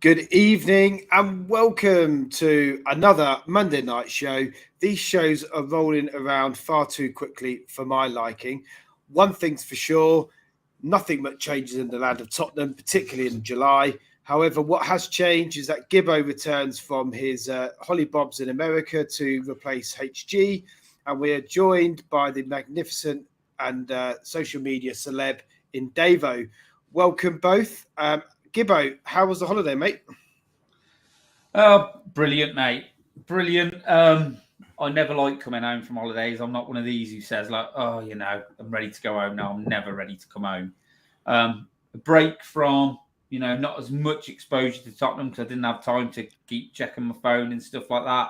Good evening and welcome to another Monday night show. These shows are rolling around far too quickly for my liking. One thing's for sure, nothing much changes in the land of Tottenham, particularly in July. However, what has changed is that Gibbo returns from his Holly Bobs in America to replace HG, and we are joined by the magnificent and social media celeb in Davo. Welcome both. Gibbo, how was the holiday, mate? Brilliant, mate. Brilliant. I never like coming home from holidays. I'm not one of these who says like, I'm ready to go home now. I'm never ready to come home. A break from, not as much exposure to Tottenham because I didn't have time to keep checking my phone and stuff like that.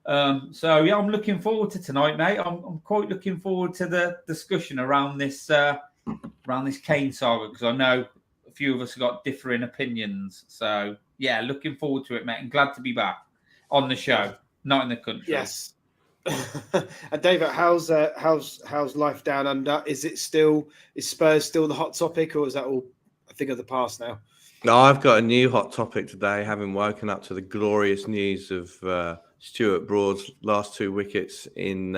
I'm looking forward to tonight, mate. I'm quite looking forward to the discussion around this Kane saga because I know a few of us have got differing opinions. So, yeah, looking forward to it, mate. And glad to be back on the show, not in the country. Yes. And David, how's life down under? Is Spurs still the hot topic, or is that all a thing of the past now? No, I've got a new hot topic today, having woken up to the glorious news of Stuart Broad's last two wickets in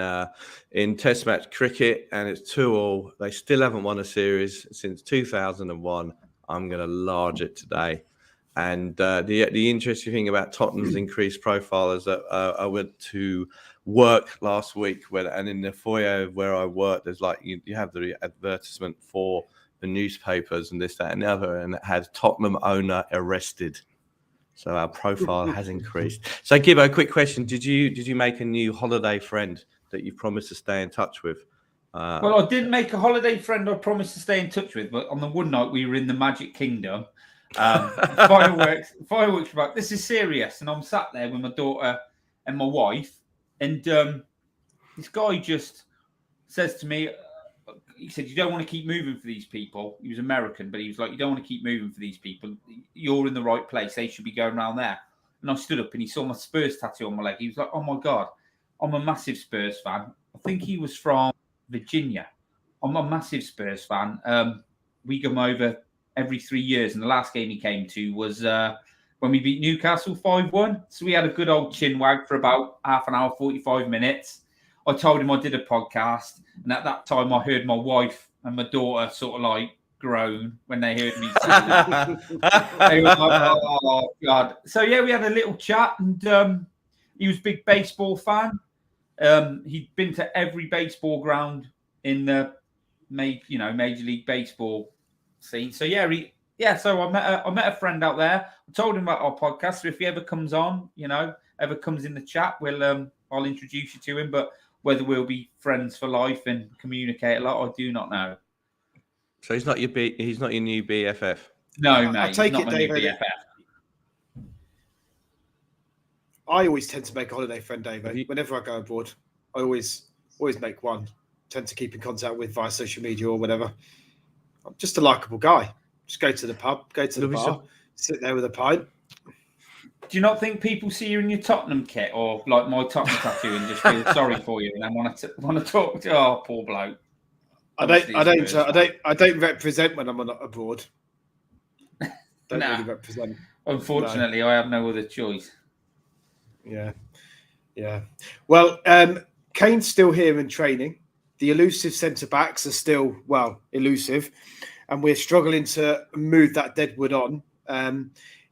Test match cricket, and it's 2-2. They still haven't won a series since 2001. I'm going to large it today. And the interesting thing about Tottenham's increased profile is that I went to work last week, and in the foyer where I work, there's like you have the advertisement for the newspapers and this, that, and the other, and it had Tottenham owner arrested. So our profile has increased. So, Gibbo, a quick question: Did you make a new holiday friend that you promised to stay in touch with? Well, I didn't make a holiday friend I promised to stay in touch with, but on the one night we were in the Magic Kingdom. Fireworks. This is serious, and I'm sat there with my daughter and my wife, and this guy just says to me, he said, "You don't want to keep moving for these people." He was American, but he was like, "You don't want to keep moving for these people. You're in the right place. They should be going around there." And I stood up, and he saw my Spurs tattoo on my leg. He was like, "Oh my God, I'm a massive Spurs fan." I think he was from Virginia. I'm a massive Spurs fan. We come over every 3 years, and the last game he came to was when we beat Newcastle 5-1. So we had a good old chin wag for about half an hour, 45 minutes. I told him I did a podcast, and at that time I heard my wife and my daughter sort of like groan when they heard me say that. They were like, "Oh God!" So yeah, we had a little chat, and he was a big baseball fan. He'd been to every baseball ground in the Major League Baseball scene. So so I met a friend out there. I told him about our podcast. So if he ever comes on, ever comes in the chat, I'll introduce you to him. But whether we'll be friends for life and communicate a lot, I do not know. So he's not your new BFF. No, mate. I take he's it, not my new David. BFF. I always tend to make a holiday friend, David. Whenever I go abroad, I always make one. Tend to keep in contact with via social media or whatever. I'm just a likable guy. Just go to the pub, go to the bar, sit there with a pint. Do you not think people see you in your Tottenham kit or like my Tottenham tattoo and just feel sorry for you and then want to talk to? Oh, poor bloke. I don't represent when I'm abroad. Don't really represent. Unfortunately, I have no other choice. Yeah. Well, Kane's still here in training. The elusive centre backs are still elusive, and we're struggling to move that deadwood on.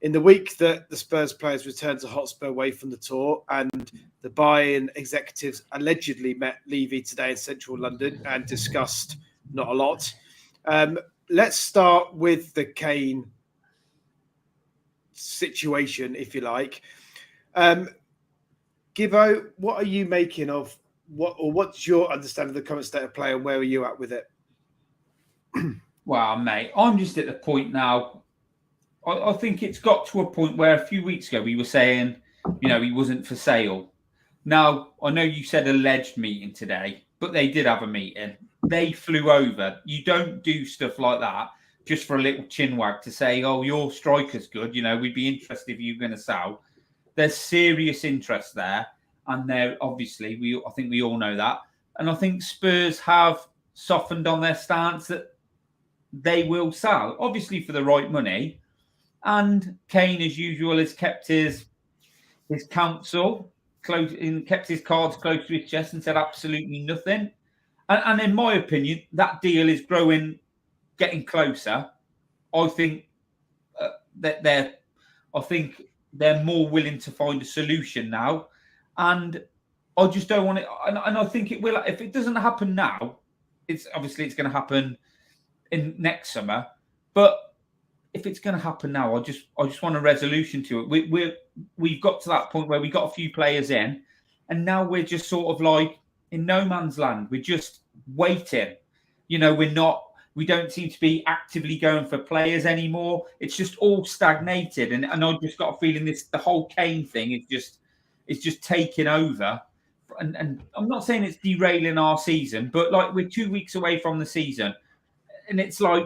In the week that the Spurs players returned to Hotspur away from the tour, and the Bayern executives allegedly met Levy today in central London and discussed not a lot. Let's start with the Kane situation, if you like. Gibbo, what are you making of what's your understanding of the current state of play, and where are you at with it? Well, mate, I'm just at the point now. I think it's got to a point where a few weeks ago we were saying, he wasn't for sale. Now, I know you said alleged meeting today, but they did have a meeting. They flew over. You don't do stuff like that just for a little chin wag to say, "Oh, your striker's good. We'd be interested if you're going to sell." There's serious interest there. And there, obviously, I think we all know that. And I think Spurs have softened on their stance that they will sell, obviously for the right money. And Kane, as usual, has kept his counsel close and kept his cards close to his chest and said absolutely nothing. And in my opinion, that deal is getting closer. I think I think they're more willing to find a solution now, and I just don't want it. And I think it will. If it doesn't happen now, it's going to happen in next summer. But if it's going to happen now, I just want a resolution to it. We've got to that point where we got a few players in, and now we're just sort of like in no man's land. We're just waiting. We don't seem to be actively going for players anymore. It's just all stagnated, and I've just got a feeling the whole Kane thing is just taking over. And I'm not saying it's derailing our season, but like we're 2 weeks away from the season, and it's like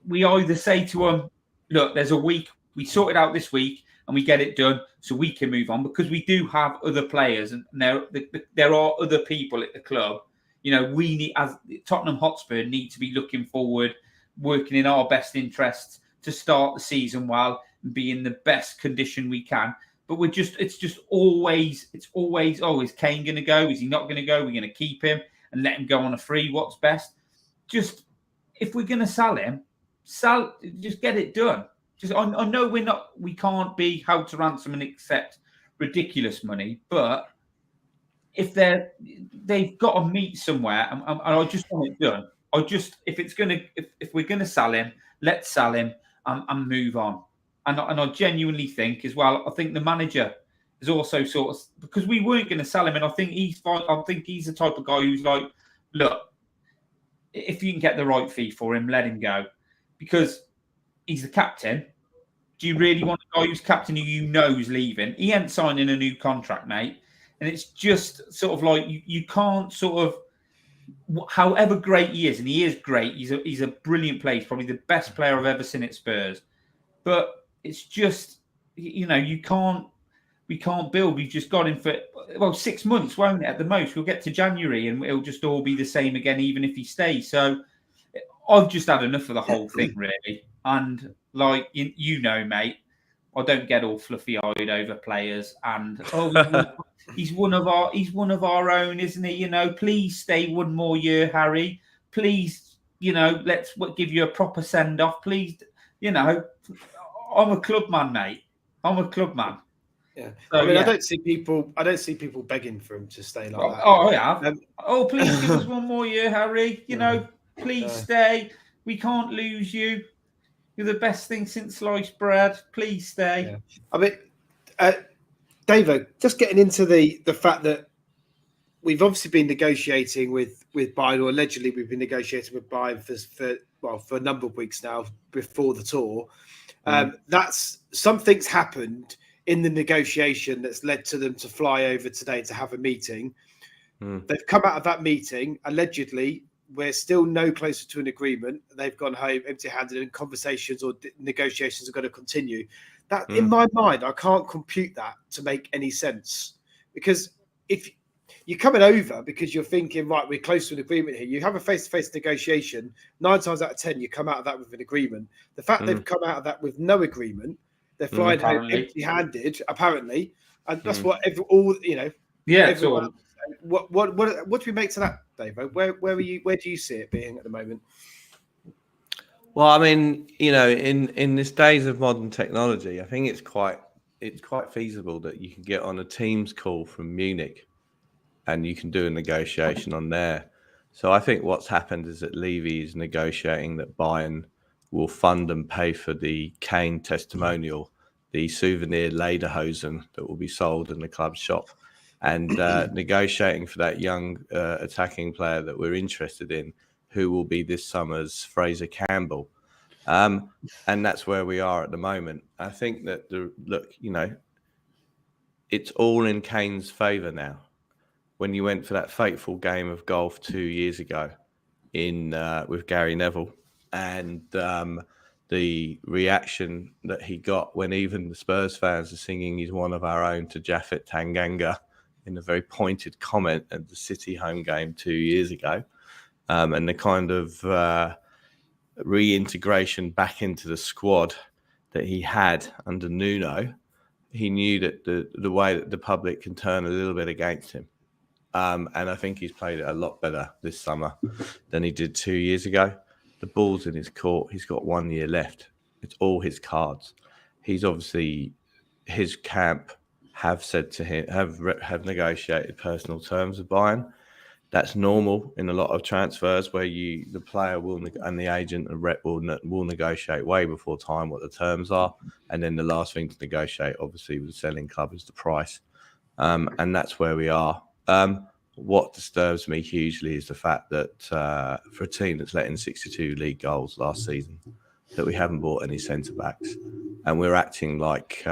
we either say to them, look, there's a week, we sort it out this week and we get it done so we can move on, because we do have other players and there are other people at the club. We need, as Tottenham Hotspur, need to be looking forward, working in our best interests to start the season well and be in the best condition we can. But it's always, oh, is Kane going to go? Is he not going to go? We're going to keep him and let him go on a free. What's best? Just, if we're going to sell him, just get it done. I know we can't be held to ransom and accept ridiculous money, but if they've got to meet somewhere, and I just want it done. If we're gonna sell him, let's sell him and move on. And I genuinely think as well. I think the manager is also sort of, because we weren't going to sell him, and I think he's fine. I think he's the type of guy who's like, look, if you can get the right fee for him, let him go, because he's the captain. Do you really want a guy who's captain who's leaving? He ain't signing a new contract, mate. And it's just sort of like you can't sort of, however great he is, and he is great. He's a brilliant player. He's probably the best player I've ever seen at Spurs. But it's just, we can't build. We've just got him for 6 months, won't it? At the most, we'll get to January and it'll just all be the same again, even if he stays. So I've just had enough of the whole thing, really. And like mate, I don't get all fluffy-eyed over players. And he's one of our own, isn't he? Please stay one more year, Harry. Please, let's give you a proper send-off. Please, I'm a club man, mate. I'm a club man. Yeah. So, I don't see people begging for him to stay like that. Oh, I have. Please give us one more year, Harry. Please stay. We can't lose you. You're the best thing since sliced bread. Please stay. Yeah. Davo, just getting into the fact that we've obviously been negotiating with Bayern, or allegedly we've been negotiating with Bayern for a number of weeks now before the tour. That's something's happened in the negotiation that's led to them to fly over today to have a meeting. They've come out of that meeting. Allegedly, we're still no closer to an agreement. They've gone home empty-handed, and conversations or negotiations are going to continue. That, in my mind, I can't compute that to make any sense. Because if you're coming over because you're thinking, right, we're close to an agreement here, you have a face-to-face negotiation, 9 times out of 10, you come out of that with an agreement. The fact they've come out of that with no agreement, they're flying home empty-handed, apparently, and that's what everyone. What do we make to that, Dave? Where do you see it being at the moment? Well, I mean, in this days of modern technology, I think it's quite feasible that you can get on a Teams call from Munich and you can do a negotiation on there. So I think what's happened is that Levy is negotiating that Bayern will fund and pay for the Kane testimonial, the souvenir lederhosen that will be sold in the club shop, and negotiating for that young attacking player that we're interested in, who will be this summer's Fraser Campbell. And that's where we are at the moment. I think that it's all in Kane's favour now. When you went for that fateful game of golf 2 years ago with Gary Neville, and the reaction that he got when even the Spurs fans are singing "He's one of our own" to Japhet Tanganga in a very pointed comment at the City home game 2 years ago, and the kind of reintegration back into the squad that he had under Nuno, he knew that the way that the public can turn a little bit against him. And I think he's played it a lot better this summer than he did 2 years ago. The ball's in his court. He's got 1 year left. It's all his cards. He's obviously, his camp have said to him, have negotiated personal terms with Bayern. That's normal in a lot of transfers where the player will and the agent and rep will negotiate way before time what the terms are, and then the last thing to negotiate, obviously, with the selling club is the price, and that's where we are. What disturbs me hugely is the fact that for a team that's let in 62 league goals last season, that we haven't bought any centre backs, and we're acting like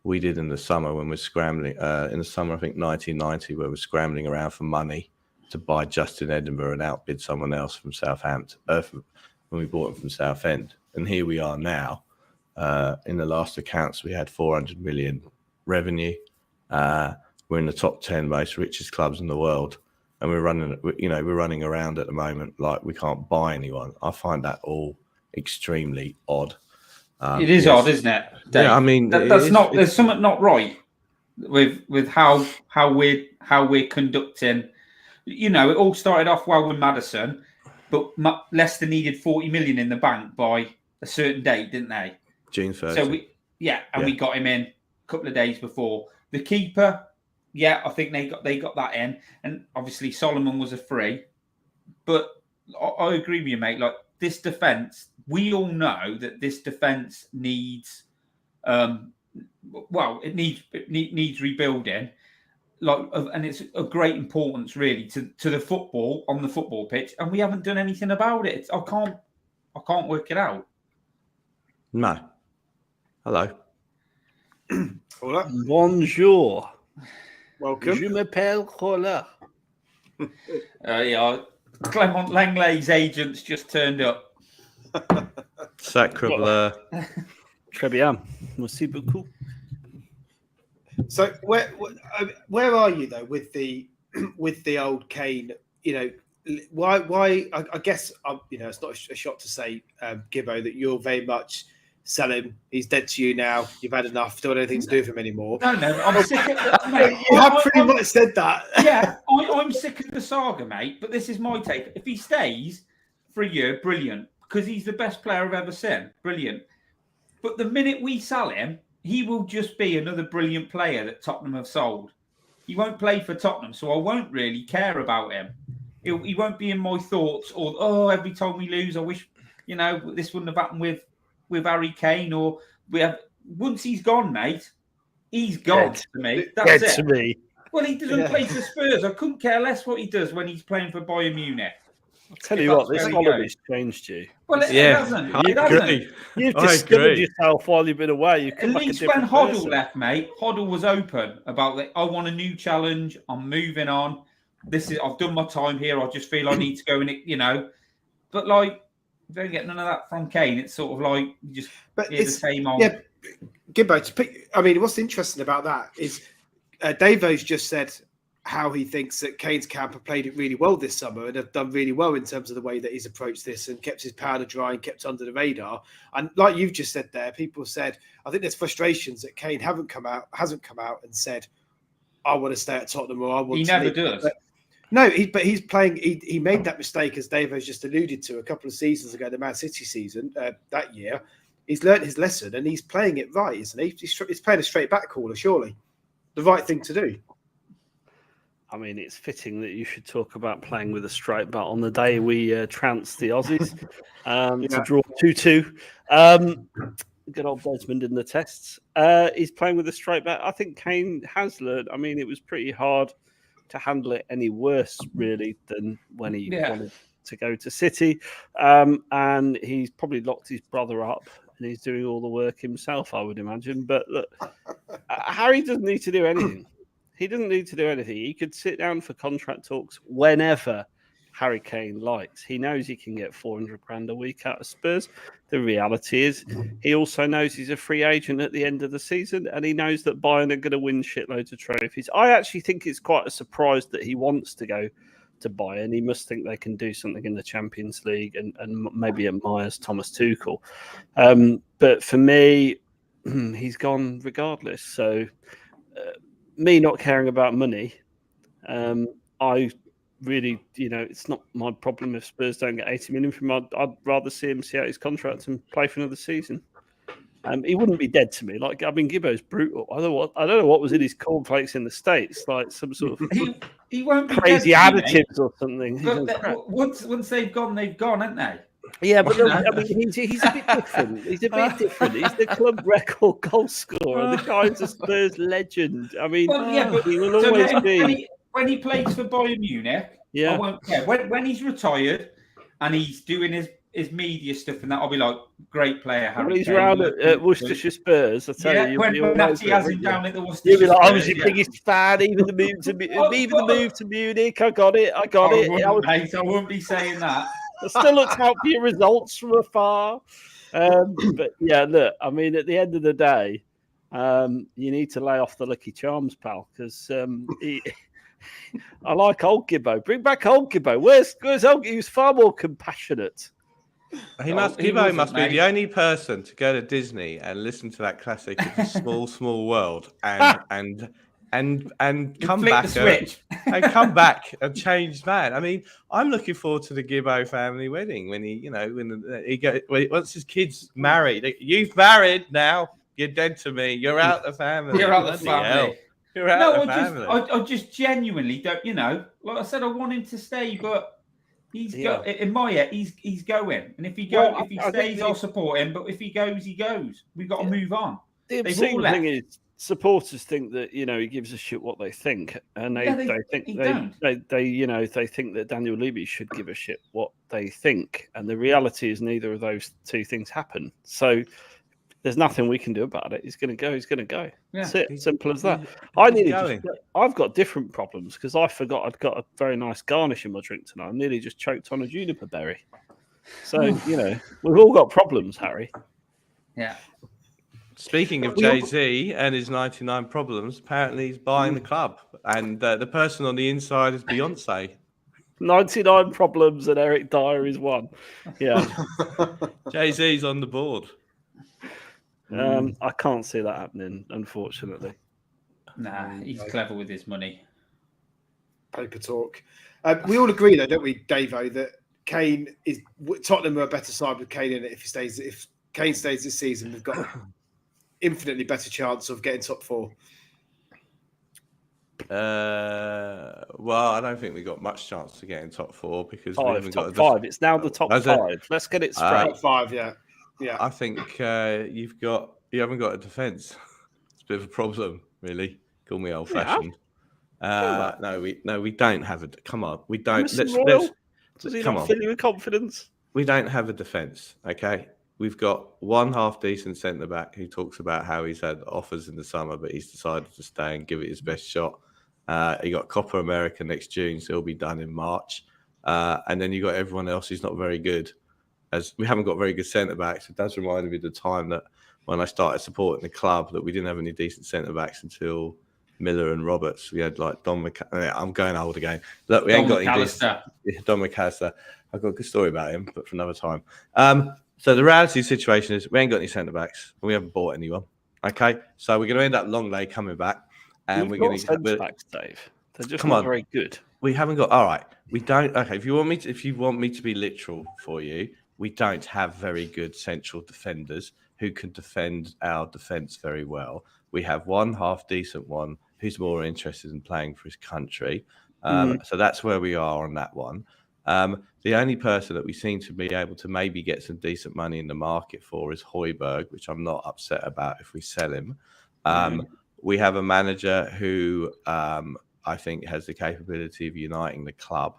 we did in the summer when we're scrambling. In the summer, I think 1990, where we're scrambling around for money to buy Justin Edinburgh and outbid someone else from Southampton when we bought him from Southend. And here we are now. In the last accounts, we had 400 million revenue. We're in the top 10 most richest clubs in the world, and we're running around at the moment like we can't buy anyone. I find that all extremely odd. It is odd, isn't it, Dave? Yeah, I mean, there's something not right with how we're conducting. You know, it all started off well with Maddison, but Leicester needed 40 million in the bank by a certain date, didn't they? June 1st. So we got him in a couple of days before. The keeper, I think they got that in, and obviously Solomon was a free. But I agree with you, mate. Like, this defence, we all know that this defence needs, it needs rebuilding. And it's of great importance, really, to the football on the football pitch, and we haven't done anything about it. I can't work it out. No. Hello. Hola. Bonjour. Welcome. Je m'appelle Hola. Clement Langley's agents just turned up. Sacre bleu. Très bien. Merci beaucoup. So where are you though with the old Kane? You know, why? I guess it's not a shot to say, Gibbo, that you're very much sell him. He's dead to you now. You've had enough. Don't want anything to do with him anymore. No, I'm sick of it, mate. You have pretty much said that. Yeah, I'm sick of the saga, mate. But this is my take. If he stays for a year, brilliant, because he's the best player I've ever seen. Brilliant. But the minute we sell him, he will just be another brilliant player that Tottenham have sold. He won't play for Tottenham, so I won't really care about him. He won't be in my thoughts, or every time we lose, I wish this wouldn't have happened with Harry Kane, or once he's gone, mate, he's gone to me. That's it. To me. Well, he doesn't play for Spurs. I couldn't care less what he does when he's playing for Bayern Munich. I'll tell you what, this holiday's changed you. Well, it hasn't. I agree. You've discovered yourself while you've been away. You At least when Hoddle left, mate, Hoddle was open about that. I want a new challenge. I'm moving on. I've done my time here. I just feel I need to go and But like, you don't get none of that from Kane. It's sort of like you just hear the same old. Yeah, Gibbo. I mean, what's interesting about that is Davo's just said how he thinks that Kane's camp have played it really well this summer and have done really well in terms of the way that he's approached this and kept his powder dry and kept under the radar. And like you've just said there, people said, I think there's frustrations that Kane hasn't come out and said, I want to stay at Tottenham or I want to. He never does. No, but he's playing. He made that mistake, as Davo's just alluded to, a couple of seasons ago, the Man City season that year. He's learned his lesson and he's playing it right, isn't he? He's playing a straight back caller, surely. The right thing to do. I mean, it's fitting that you should talk about playing with a straight bat on the day we trounced the Aussies to draw 2-2. Good old Desmond in the tests. He's playing with a straight bat. I think Kane has learned. I mean, it was pretty hard to handle it any worse, really, than when he wanted to go to City. And he's probably locked his brother up and he's doing all the work himself, I would imagine. But look, Harry doesn't need to do anything. He doesn't need to do anything. He could sit down for contract talks whenever Harry Kane likes. He knows he can get 400 grand a week out of Spurs. The reality is he also knows he's a free agent at the end of the season, and he knows that Bayern are going to win shitloads of trophies. I actually think it's quite a surprise that he wants to go to Bayern. He must think they can do something in the Champions League and maybe admires Thomas Tuchel. But for me, he's gone regardless. So me not caring about money, I really, it's not my problem if Spurs don't get 80 million from him. I'd rather see him see out his contract and play for another season. He wouldn't be dead to me. Gibbo's brutal. I don't know what was in his cornflakes in the States, like some sort of he won't be crazy additives or something. But once they've gone, haven't they? Yeah, but he's a bit different. He's a bit different. He's the club record goal scorer. The guy's a Spurs legend. But he will always be. When he plays for Bayern Munich, I won't care. When he's retired and he's doing his media stuff and that, I'll be like, great player, Harry Kane. He's around at Worcestershire Spurs, I tell you. When Natty has him down at the Worcestershire You'll be like, I was Spurs, your biggest fan, even the move to Munich. I got it. I won't be saying that. I still looked out for your results from afar. But yeah, look, I mean, at the end of the day, you need to lay off the Lucky Charms, pal, because I like old Gibbo. Bring back old Gibbo. Where's old? He was far more compassionate. Gibbo must be the only person to go to Disney and listen to that classic "It's a Small, Small World" and come back and come back a changed man. I mean, I'm looking forward to the Gibbo family wedding when once his kids married. You've married now. You're dead to me. You're out the family. You're out the family. You're out the family. I just genuinely don't. Like I said, I want him to stay, but he's in my head. He's going, and if he stays, I'll support him. But if he goes, he goes. We've got to move on. The obscene thing is, supporters think that he gives a shit what they think, and they think they think that Daniel Levy should give a shit what they think, and the reality is neither of those two things happen. So there's nothing we can do about it. He's going to go. He's going to go. Yeah. That's it. Simple as that. I've got different problems because I forgot I'd got a very nice garnish in my drink tonight. I nearly just choked on a juniper berry. So we've all got problems, Harry. Yeah. Speaking of Jay-Z and his 99 problems, apparently he's buying the club. And the person on the inside is Beyonce. 99 problems and Eric Dyer is one. Yeah. Jay-Z's on the board. I can't see that happening, unfortunately. Nah, he's clever with his money. Paper talk. We all agree, though, don't we, Davo, that Tottenham are a better side with Kane in it if Kane stays this season. We've got infinitely better chance of getting top four. Well, I don't think we've got much chance to get in top four because we haven't got five. It's now the top five. Let's get it straight. Top five, yeah. I think you haven't got a defence. It's a bit of a problem, really. Call me old-fashioned. No, we don't have a. Come on, we don't. Does he not fill you with confidence? We don't have a defence. Okay, we've got one half decent centre back who talks about how he's had offers in the summer, but he's decided to stay and give it his best shot. He got Copa America next June, so he'll be done in March. And then you got everyone else who's not very good. As we haven't got very good centre backs. It does remind me of the time that when I started supporting the club that we didn't have any decent centre backs until Miller and Roberts. We had like Don McAllister. I'm going old again. Look, we ain't got any decent. Don McAllister. I've got a good story about him, but for another time. So the reality situation is we ain't got any centre backs and we haven't bought anyone. Okay, so we're going to end up Longley coming back, and we're going to centre backs, Dave. They're just not very good. We haven't got. All right, we don't. Okay, if you want me to be literal for you. We don't have very good central defenders who can defend our defence very well. We have one half decent one who's more interested in playing for his country. So that's where we are on that one. The only person that we seem to be able to maybe get some decent money in the market for is Højbjerg, which I'm not upset about if we sell him. We have a manager who I think has the capability of uniting the club.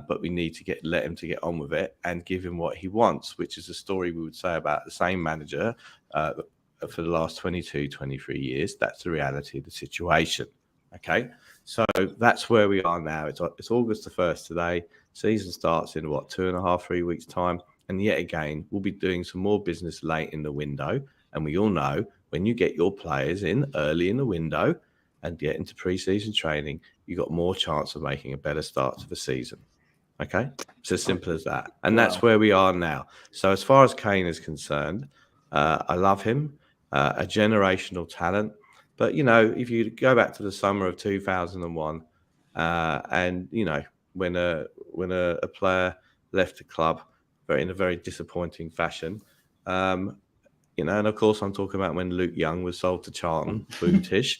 But we need to let him to get on with it and give him what he wants, which is a story we would say about the same manager for the last 22, 23 years. That's the reality of the situation. Okay, so that's where we are now. It's August the 1st today. Season starts in 2.5, 3 weeks' time. And yet again, we'll be doing some more business late in the window. And we all know when you get your players in early in the window and get into pre-season training, you got more chance of making a better start to the season. Okay, it's as simple as that, and that's where we are now. So as far as Kane is concerned, I love him, a generational talent. But if you go back to the summer of 2001, and when a player left the club in a very disappointing fashion, and of course I'm talking about when Luke Young was sold to Charlton, bootish.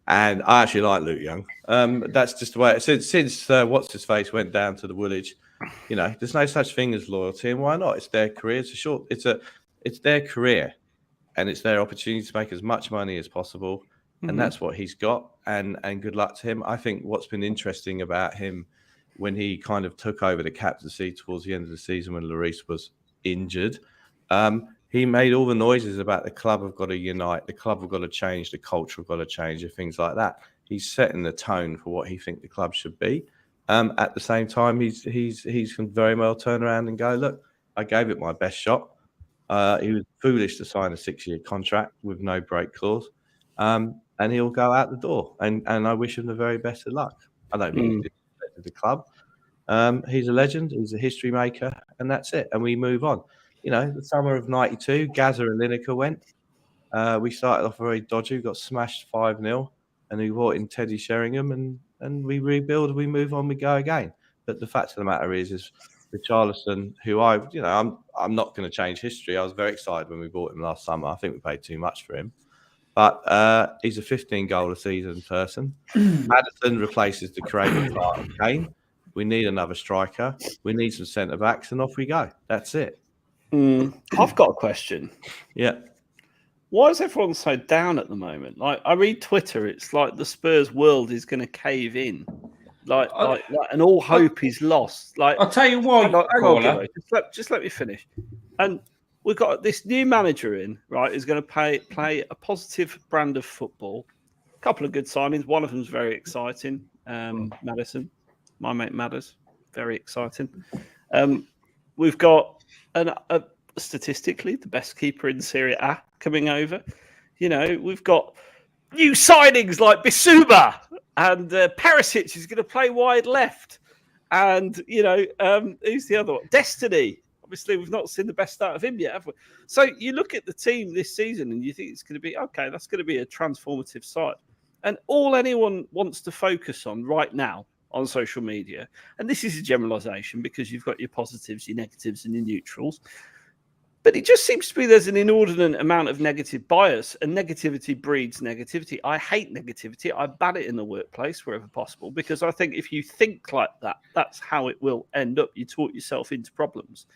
And I actually like Luke Young. That's just the way. Since what's his face went down to the Woolwich, there's no such thing as loyalty, and why not? It's their career. It's their career, and it's their opportunity to make as much money as possible, and that's what he's got. And good luck to him. I think what's been interesting about him when he kind of took over the captaincy towards the end of the season when Lloris was injured. He made all the noises about the club have got to unite, the club have got to change, the culture have got to change, and things like that. He's setting the tone for what he thinks the club should be. At the same time, he's can very well turn around and go, look, I gave it my best shot. He was foolish to sign a 6-year contract with no break clause, and he'll go out the door. And I wish him the very best of luck. I don't mean to disrespect the club. He's a legend. He's a history maker, and that's it. And we move on. The summer of '92, Gaza and Lineker went. We started off very dodgy. We got smashed 5-0, and we brought in Teddy Sheringham, and we rebuild. We move on. We go again. But the fact of the matter is Richarlison, who I'm not going to change history. I was very excited when we bought him last summer. I think we paid too much for him, but he's a 15-goal a season person. Maddison replaces the creative part of Kane. We need another striker. We need some centre backs, and off we go. That's it. I've got a question. Yeah. Why is everyone so down at the moment? Like, I read Twitter, it's like the Spurs world is going to cave in, like, and all hope is lost. Like, I'll tell you why. Just let me finish. And we've got this new manager in, right? Who's going to play a positive brand of football. A couple of good signings. One of them's very exciting. Maddison, my mate Madders, very exciting. We've got statistically the best keeper in Serie A coming over. We've got new signings like Bissouma, and Perisic is going to play wide left. And, who's the other one? Destiny. Obviously, we've not seen the best start of him yet, have we? So you look at the team this season and you think it's going to be, okay, that's going to be a transformative side. And all anyone wants to focus on right now on social media, and this is a generalization because you've got your positives, your negatives, and your neutrals, but it just seems to be there's an inordinate amount of negative bias, and negativity breeds negativity. I hate negativity. I ban it in the workplace wherever possible, because I think if you think like that, that's how it will end up. You talk yourself into problems.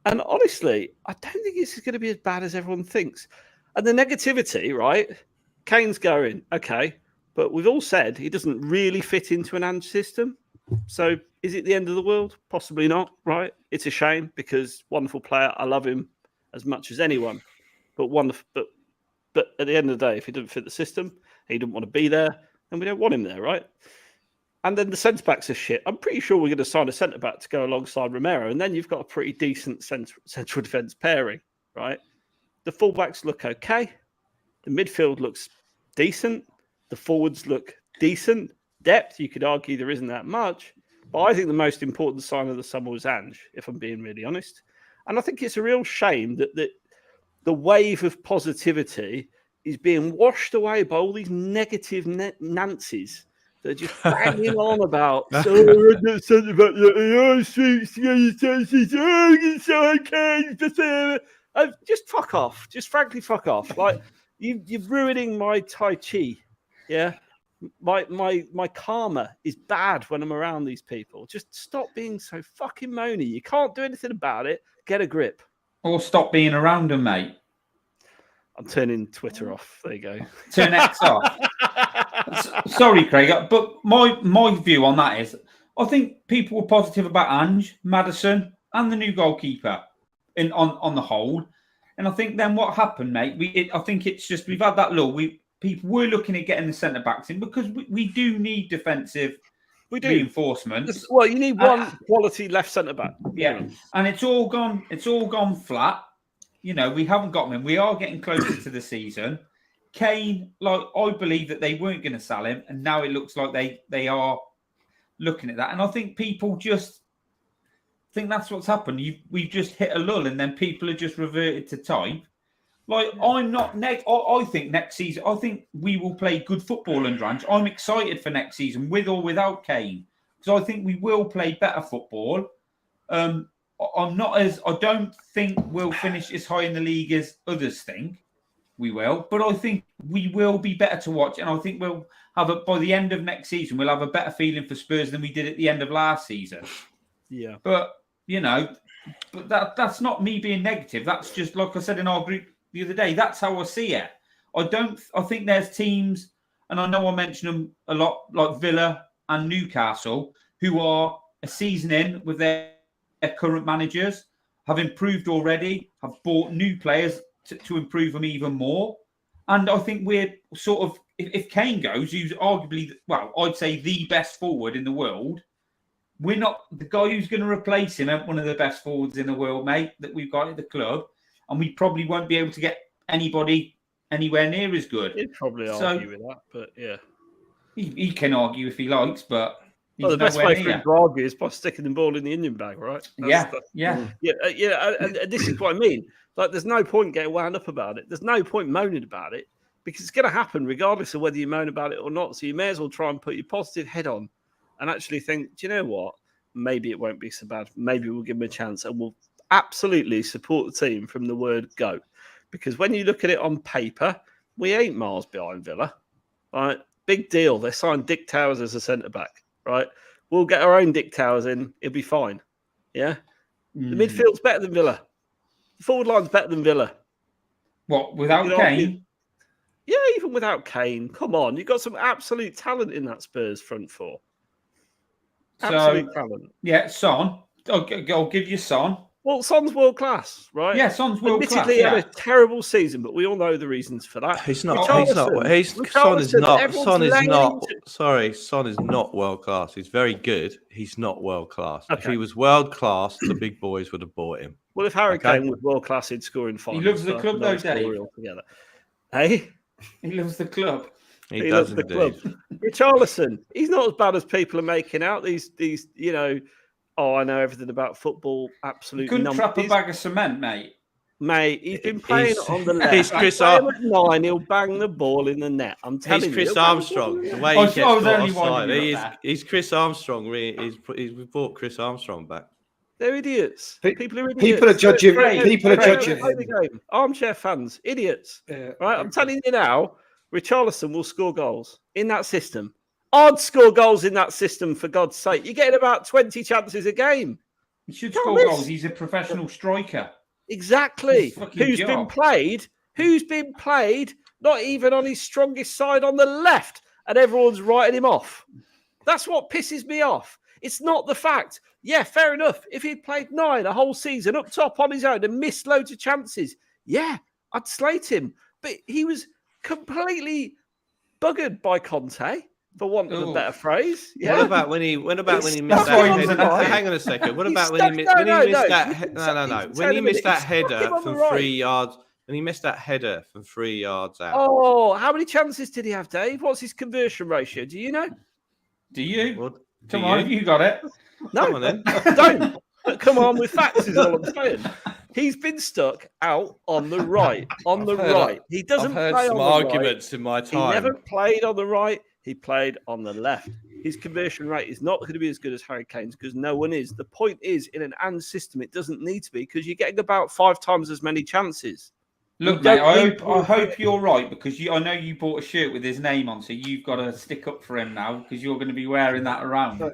And honestly, I don't think it's going to be as bad as everyone thinks. And the negativity, right? Kane's going, okay, but we've all said he doesn't really fit into an Ange system. So is it the end of the world? Possibly not, right? It's a shame because wonderful player. I love him as much as anyone. But wonderful. But at the end of the day, if he doesn't fit the system, he doesn't want to be there, then we don't want him there, right? And then the centre-backs are shit. I'm pretty sure we're going to sign a centre-back to go alongside Romero, and then you've got a pretty decent central defence pairing, right? The full-backs look okay. The midfield looks decent. The forwards look decent. Depth, you could argue there isn't that much. But I think the most important sign of the summer was Ange, if I'm being really honest. And I think it's a real shame that the wave of positivity is being washed away by all these negative Nancy's that are just banging on about. Just fuck off. Just frankly fuck off. Like, you're ruining my Tai Chi. Yeah. My karma is bad when I'm around these people. Just stop being so fucking moany. You can't do anything about it. Get a grip. Or stop being around them, mate. I'm turning Twitter off. There you go. Turn X off. Sorry, Craig, but my view on that is I think people were positive about Ange, Maddison, and the new goalkeeper on the whole. And I think then what happened, mate, I think it's just we've had that lull. People were looking at getting the centre-backs in because we do need defensive reinforcements. Well, you need one quality left centre-back. Yeah, and it's all gone flat. We haven't got them in. We are getting closer to the season. Kane, like I believe that they weren't going to sell him, and now it looks like they are looking at that. And I think people just think that's what's happened. We've just hit a lull, and then people are just reverted to type. Like I'm not I think next season, I think we will play good football under Ange. I'm excited for next season, with or without Kane, because I think we will play better football. I don't think we'll finish as high in the league as others think we will, but I think we will be better to watch, and I think we'll have by the end of next season, we'll have a better feeling for Spurs than we did at the end of last season. Yeah, but that's not me being negative. That's just like I said in our group the other day. That's how I see it. I think there's teams, and I know I mention them a lot, like Villa and Newcastle, who are a season in with their current managers, have improved already, have bought new players to improve them even more. And I think we're sort of, if Kane goes, who's arguably, well, I'd say the best forward in the world, we're not the guy who's going to replace him, one of the best forwards in the world, mate, that we've got at the club. And we probably won't be able to get anybody anywhere near as good. He'd probably argue with that, but yeah. He can argue if he likes, but the best way for him to argue is by sticking the ball in the Indian bag, right? Yeah. And this is what I mean. Like, there's no point getting wound up about it. There's no point moaning about it, because it's going to happen regardless of whether you moan about it or not. So you may as well try and put your positive head on and actually think, do you know what? Maybe it won't be so bad. Maybe we'll give him a chance, and we'll absolutely support the team from the word go. Because when you look at it on paper, we ain't miles behind Villa. Right? Big deal. They signed Dick Towers as a centre-back. Right? We'll get our own Dick Towers in. It'll be fine. Yeah? The midfield's better than Villa. The forward line's better than Villa. What, without Kane? Yeah, even without Kane. Come on. You've got some absolute talent in that Spurs front four. Absolute talent. Yeah, Son. I'll give you Son. Well, Son's world class, right? Yeah, Son's world class. Admittedly, he had a terrible season, but we all know the reasons for that. Son is not world class. He's very good. He's not world class. Okay. If he was world class, the big boys would have bought him. Well, if Harry Kane was world class, he'd score in finals. He loves the club, though, Dave. Hey? He loves the club. He does indeed. Club. Richarlison, he's not as bad as people are making out. These, I know everything about football. Absolutely. Couldn't trap a bag of cement, mate. Mate, he's been playing on the left. He's Chris Armstrong. 9, he'll bang the ball in the net. I'm telling you. He's Chris Armstrong. The way he gets offside. He's Chris Armstrong. We've brought Chris Armstrong back. They're idiots. People are idiots. People are judging. People are judging him. Armchair fans, idiots. Yeah. Right? I'm telling you now, Richarlison will score goals in that system. I'd score goals in that system, for God's sake. You're getting about 20 chances a game. He should score goals. He's a professional striker. Exactly. Who's been played, not even on his strongest side on the left, and everyone's writing him off. That's what pisses me off. It's not the fact. Yeah, fair enough. If he'd played 9 a whole season up top on his own and missed loads of chances, yeah, I'd slate him. But he was completely buggered by Conte, for want of a better phrase. Yeah. What about when he missed that header? Hang on a second. What about when he missed that? When he missed that header from 3 yards, and he missed that header from 3 yards out. Oh, how many chances did he have, Dave? What's his conversion ratio? Do you know? Do you? Come on, you got it. No, come on then. Don't. But come on with facts is all I'm saying. He's been stuck out on the right. He doesn't play on the right. I've heard some arguments in my time. He never played on the right. He played on the left. His conversion rate is not going to be as good as Harry Kane's, because no one is. The point is, in an and system, it doesn't need to be, because you're getting about 5 times as many chances. Look, mate, I hope you're right, because I know you bought a shirt with his name on, so you've got to stick up for him now, because you're going to be wearing that around. That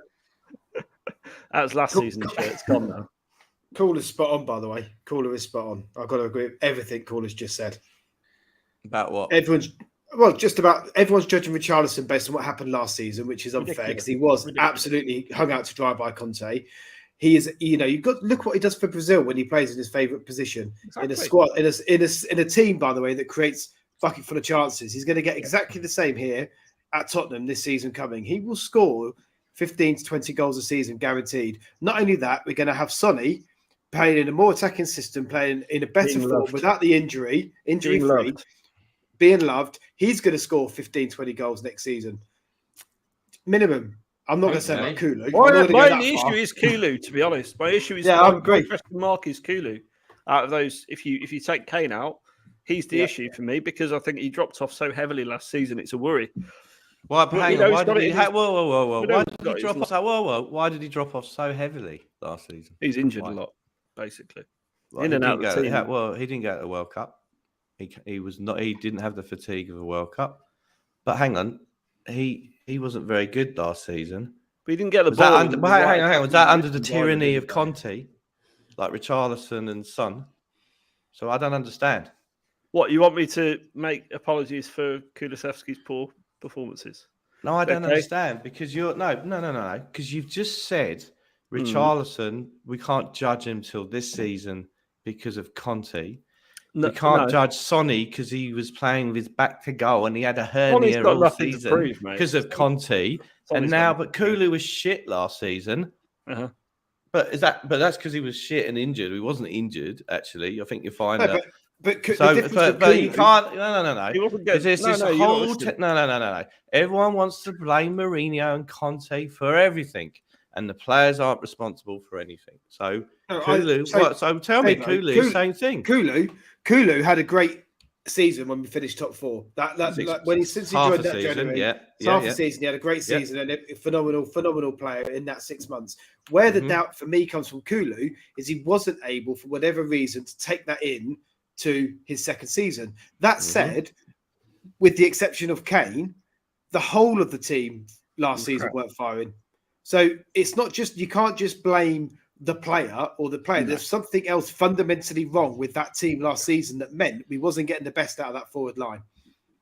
was last season's shirt. It's gone now. Caller's spot on, by the way. Caller is spot on. I've got to agree with everything Caller's just said. About what? Everyone's judging Richarlison based on what happened last season, which is unfair, because he was absolutely hung out to dry by Conte. He is, you've got to look what he does for Brazil when he plays in his favourite position in a squad, in a team, by the way, that creates bucket full of chances. He's going to get exactly the same here at Tottenham this season coming. He will score 15 to 20 goals a season, guaranteed. Not only that, we're going to have Sonny playing in a more attacking system, playing in a better form without the injury free. being loved. He's going to score 15, 20 goals next season. Minimum. I'm not going to say about Kulu. My only issue is Kulu, to be honest. My issue is I agree. question mark is Kulu. Out of those, if you take Kane out, he's the issue for me because I think he dropped off so heavily last season. It's a worry. Why did he drop off so heavily last season? He's injured a lot, basically. Well, in and out of the team. He didn't go to the World Cup. He was not. He didn't have the fatigue of a World Cup. But hang on, he wasn't very good last season. But he didn't get the was ball. Hang on. Was that under the tyranny of Conte, like Richarlison and Son? So I don't understand. What, you want me to make apologies for Kulusevski's poor performances? No, I don't understand because no, because you've just said Richarlison, we can't judge him till this season because of Conte. We can't judge Sonny because he was playing with his back to goal and he had a hernia all season because of Conte. But Kulu was shit last season. Uh-huh. But that's because he was shit and injured. He wasn't injured actually. I think you'll find that. But you can't. No. No. Everyone wants to blame Mourinho and Conte for everything, and the players aren't responsible for anything. So Kulu. Tell me, Kulu, same thing. Kulu had a great season when we finished top four. Since he joined that January, half the season, he had a great season and a phenomenal player in that 6 months. Where the doubt for me comes from Kulu is he wasn't able, for whatever reason, to take that in to his second season. That said, with the exception of Kane, the whole of the team last season weren't firing. So it's not just, you can't just blame the player or the player. No. There's something else fundamentally wrong with that team last season that meant we wasn't getting the best out of that forward line.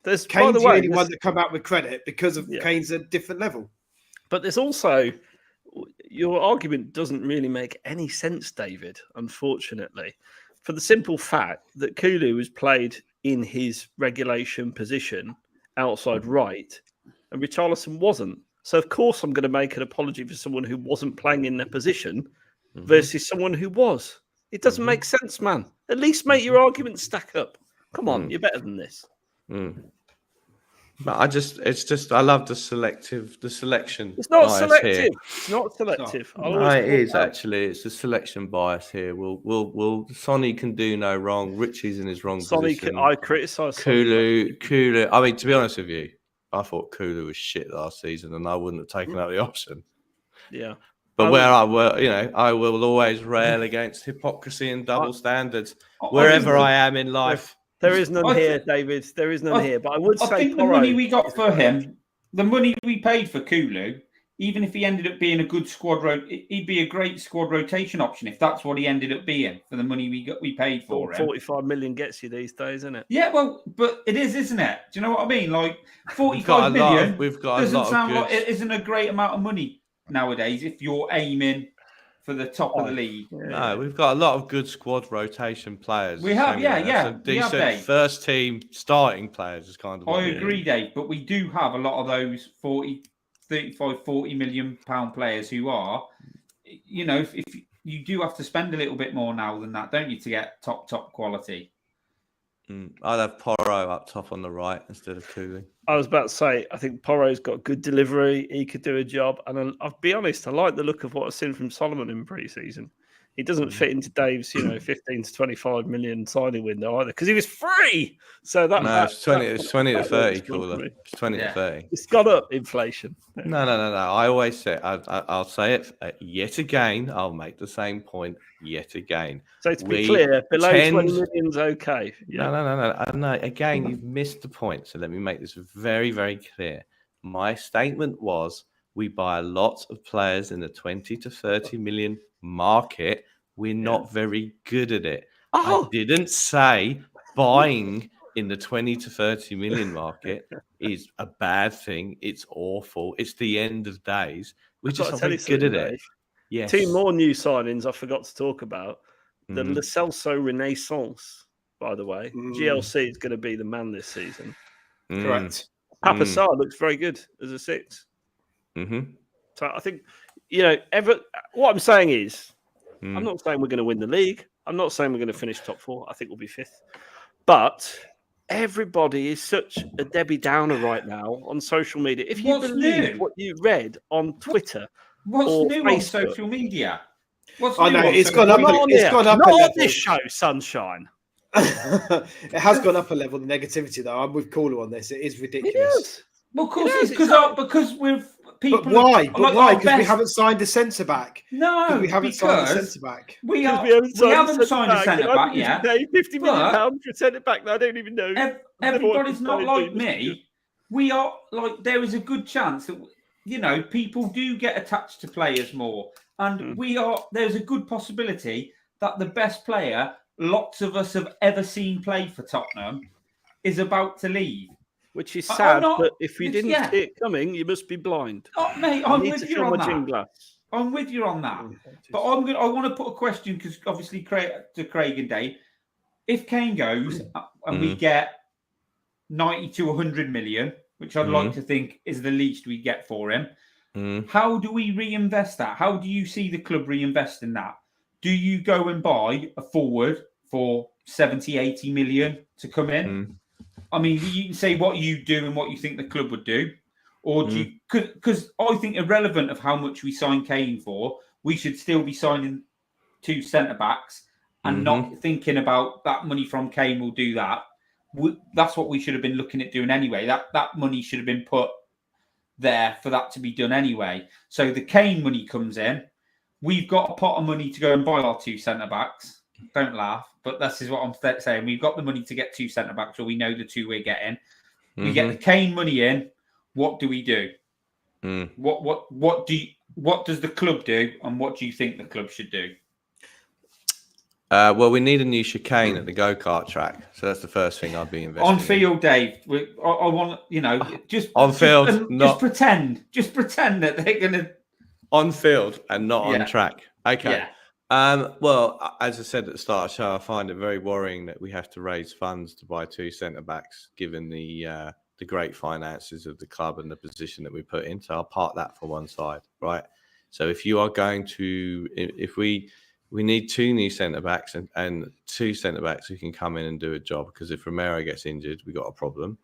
Kane's the only one that come out with credit because of Kane's a different level. But there's also, your argument doesn't really make any sense, David, unfortunately, for the simple fact that Kulu was played in his regulation position outside right and Richarlison wasn't. So, of course, I'm going to make an apology for someone who wasn't playing in their position versus someone who was. It doesn't make sense, man. At least make your arguments stack up. Come on, you're better than this. But I love the selection. It's not selective. Here. It's not selective. No, it is actually. It's a selection bias here. Sonny can do no wrong. Richie's in his wrong position. I criticise Kulu. I mean, to be honest with you, I thought Kulu was shit last season, and I wouldn't have taken out the option. Yeah. But I will always rail against hypocrisy and double standards wherever I am in life. There is none here, David. There is none here. But I would say think the money we got for him, the money we paid for Kulu, even if he ended up being a good he'd be a great squad rotation option if that's what he ended up being for the money we paid for him. 45 million gets you these days, isn't it? Yeah, well, but it is, isn't it? Do you know what I mean? Like 45 million doesn't sound like it isn't a great amount of money nowadays if you're aiming for the top of the league. No, we've got a lot of good squad rotation players. We have, some decent first team starting players is kind of. I agree, Dave, but we do have a lot of those 40 million pound players who are, if you do have to spend a little bit more now than that, don't you, to get top quality? I'd have Porro up top on the right instead of Kulu. I was about to say, I think Porro's got good delivery. He could do a job. And I'll be honest, I like the look of what I've seen from Solomon in pre-season. He doesn't fit into Dave's, 15 to 25 million signing window either because he was free. So it's 20 to 30, cooler. It's 20 to 30. It's got up inflation. No. I always say, I'll say it yet again. I'll make the same point yet again. So to be clear, below 20 million's okay. Yeah. No. Again, you've missed the point. So let me make this very, very clear. My statement was we buy a lot of players in the 20 to 30 million market. We're not very good at it. I didn't say buying in the 20 to 30 million market is a bad thing. It's awful. It's the end of days. We're just not very good at it. Yes. 2 more new signings I forgot to talk about. The Lo Celso Renaissance, by the way. GLC is going to be the man this season. Correct. Papa Sarr looks very good as a 6. So I think, what I'm saying is, I'm not saying we're going to win the league. I'm not saying we're going to finish top 4. I think we'll be 5th. But everybody is such a Debbie Downer right now on social media. If you What's believe new? what you read on Twitter What's or new Facebook, on social media? What's I new know on it's social gone up. media? not on It's here, gone up not a on level. this show, Sunshine. It has gone up a level. The negativity, though, I'm with Caller on this. It is ridiculous. It is. Well, of course, It is, it's because we've people. But why? But like why? our Because we best- haven't signed a centre back. No, We haven't signed a centre back. we Because haven't signed a centre back yet. Pay £50 million But- for a centre back that I don't even know. Everybody's not like me. We are like there is a good chance that people do get attached to players more, and there's a good possibility that the best player lots of us have ever seen play for Tottenham is about to leave. Which is sad, but if you didn't yeah. see it coming, you must be blind. Oh, mate, I I'm need with to you fill on my gin that. glass. I'm with you on that. But I want to put a question because obviously to Craig and Dave, if Kane goes and we get 90 to 100 million, which I'd like to think is the least we get for him, how do we reinvest that? How do you see the club reinvesting that? Do you go and buy a forward for 70, 80 million to come in? I mean, you can say what you do and what you think the club would do. Or do you, because I think irrelevant of how much we sign Kane for, we should still be signing 2 centre-backs and not thinking about that money from Kane will do that. That's what we should have been looking at doing anyway. That money should have been put there for that to be done anyway. So the Kane money comes in. We've got a pot of money to go and buy our 2 centre-backs. Don't laugh, but this is what I'm saying. We've got the money to get 2 centre-backs, or we know the 2 we're getting. We get the Kane money in. What do we do? What does the club do, and what do you think the club should do? Well, we need a new chicane at the go-kart track, so that's the first thing I'd be investing on field, Dave. I want just on field, just pretend that they're gonna on field and not on track. Okay. Yeah. Well, as I said at the start of the show, I find it very worrying that we have to raise funds to buy 2 centre-backs, given the great finances of the club and the position that we put in. So I'll park that for one side, right? So if you are going to, if we need 2 new centre-backs and 2 centre-backs who can come in and do a job, because if Romero gets injured, we got a problem.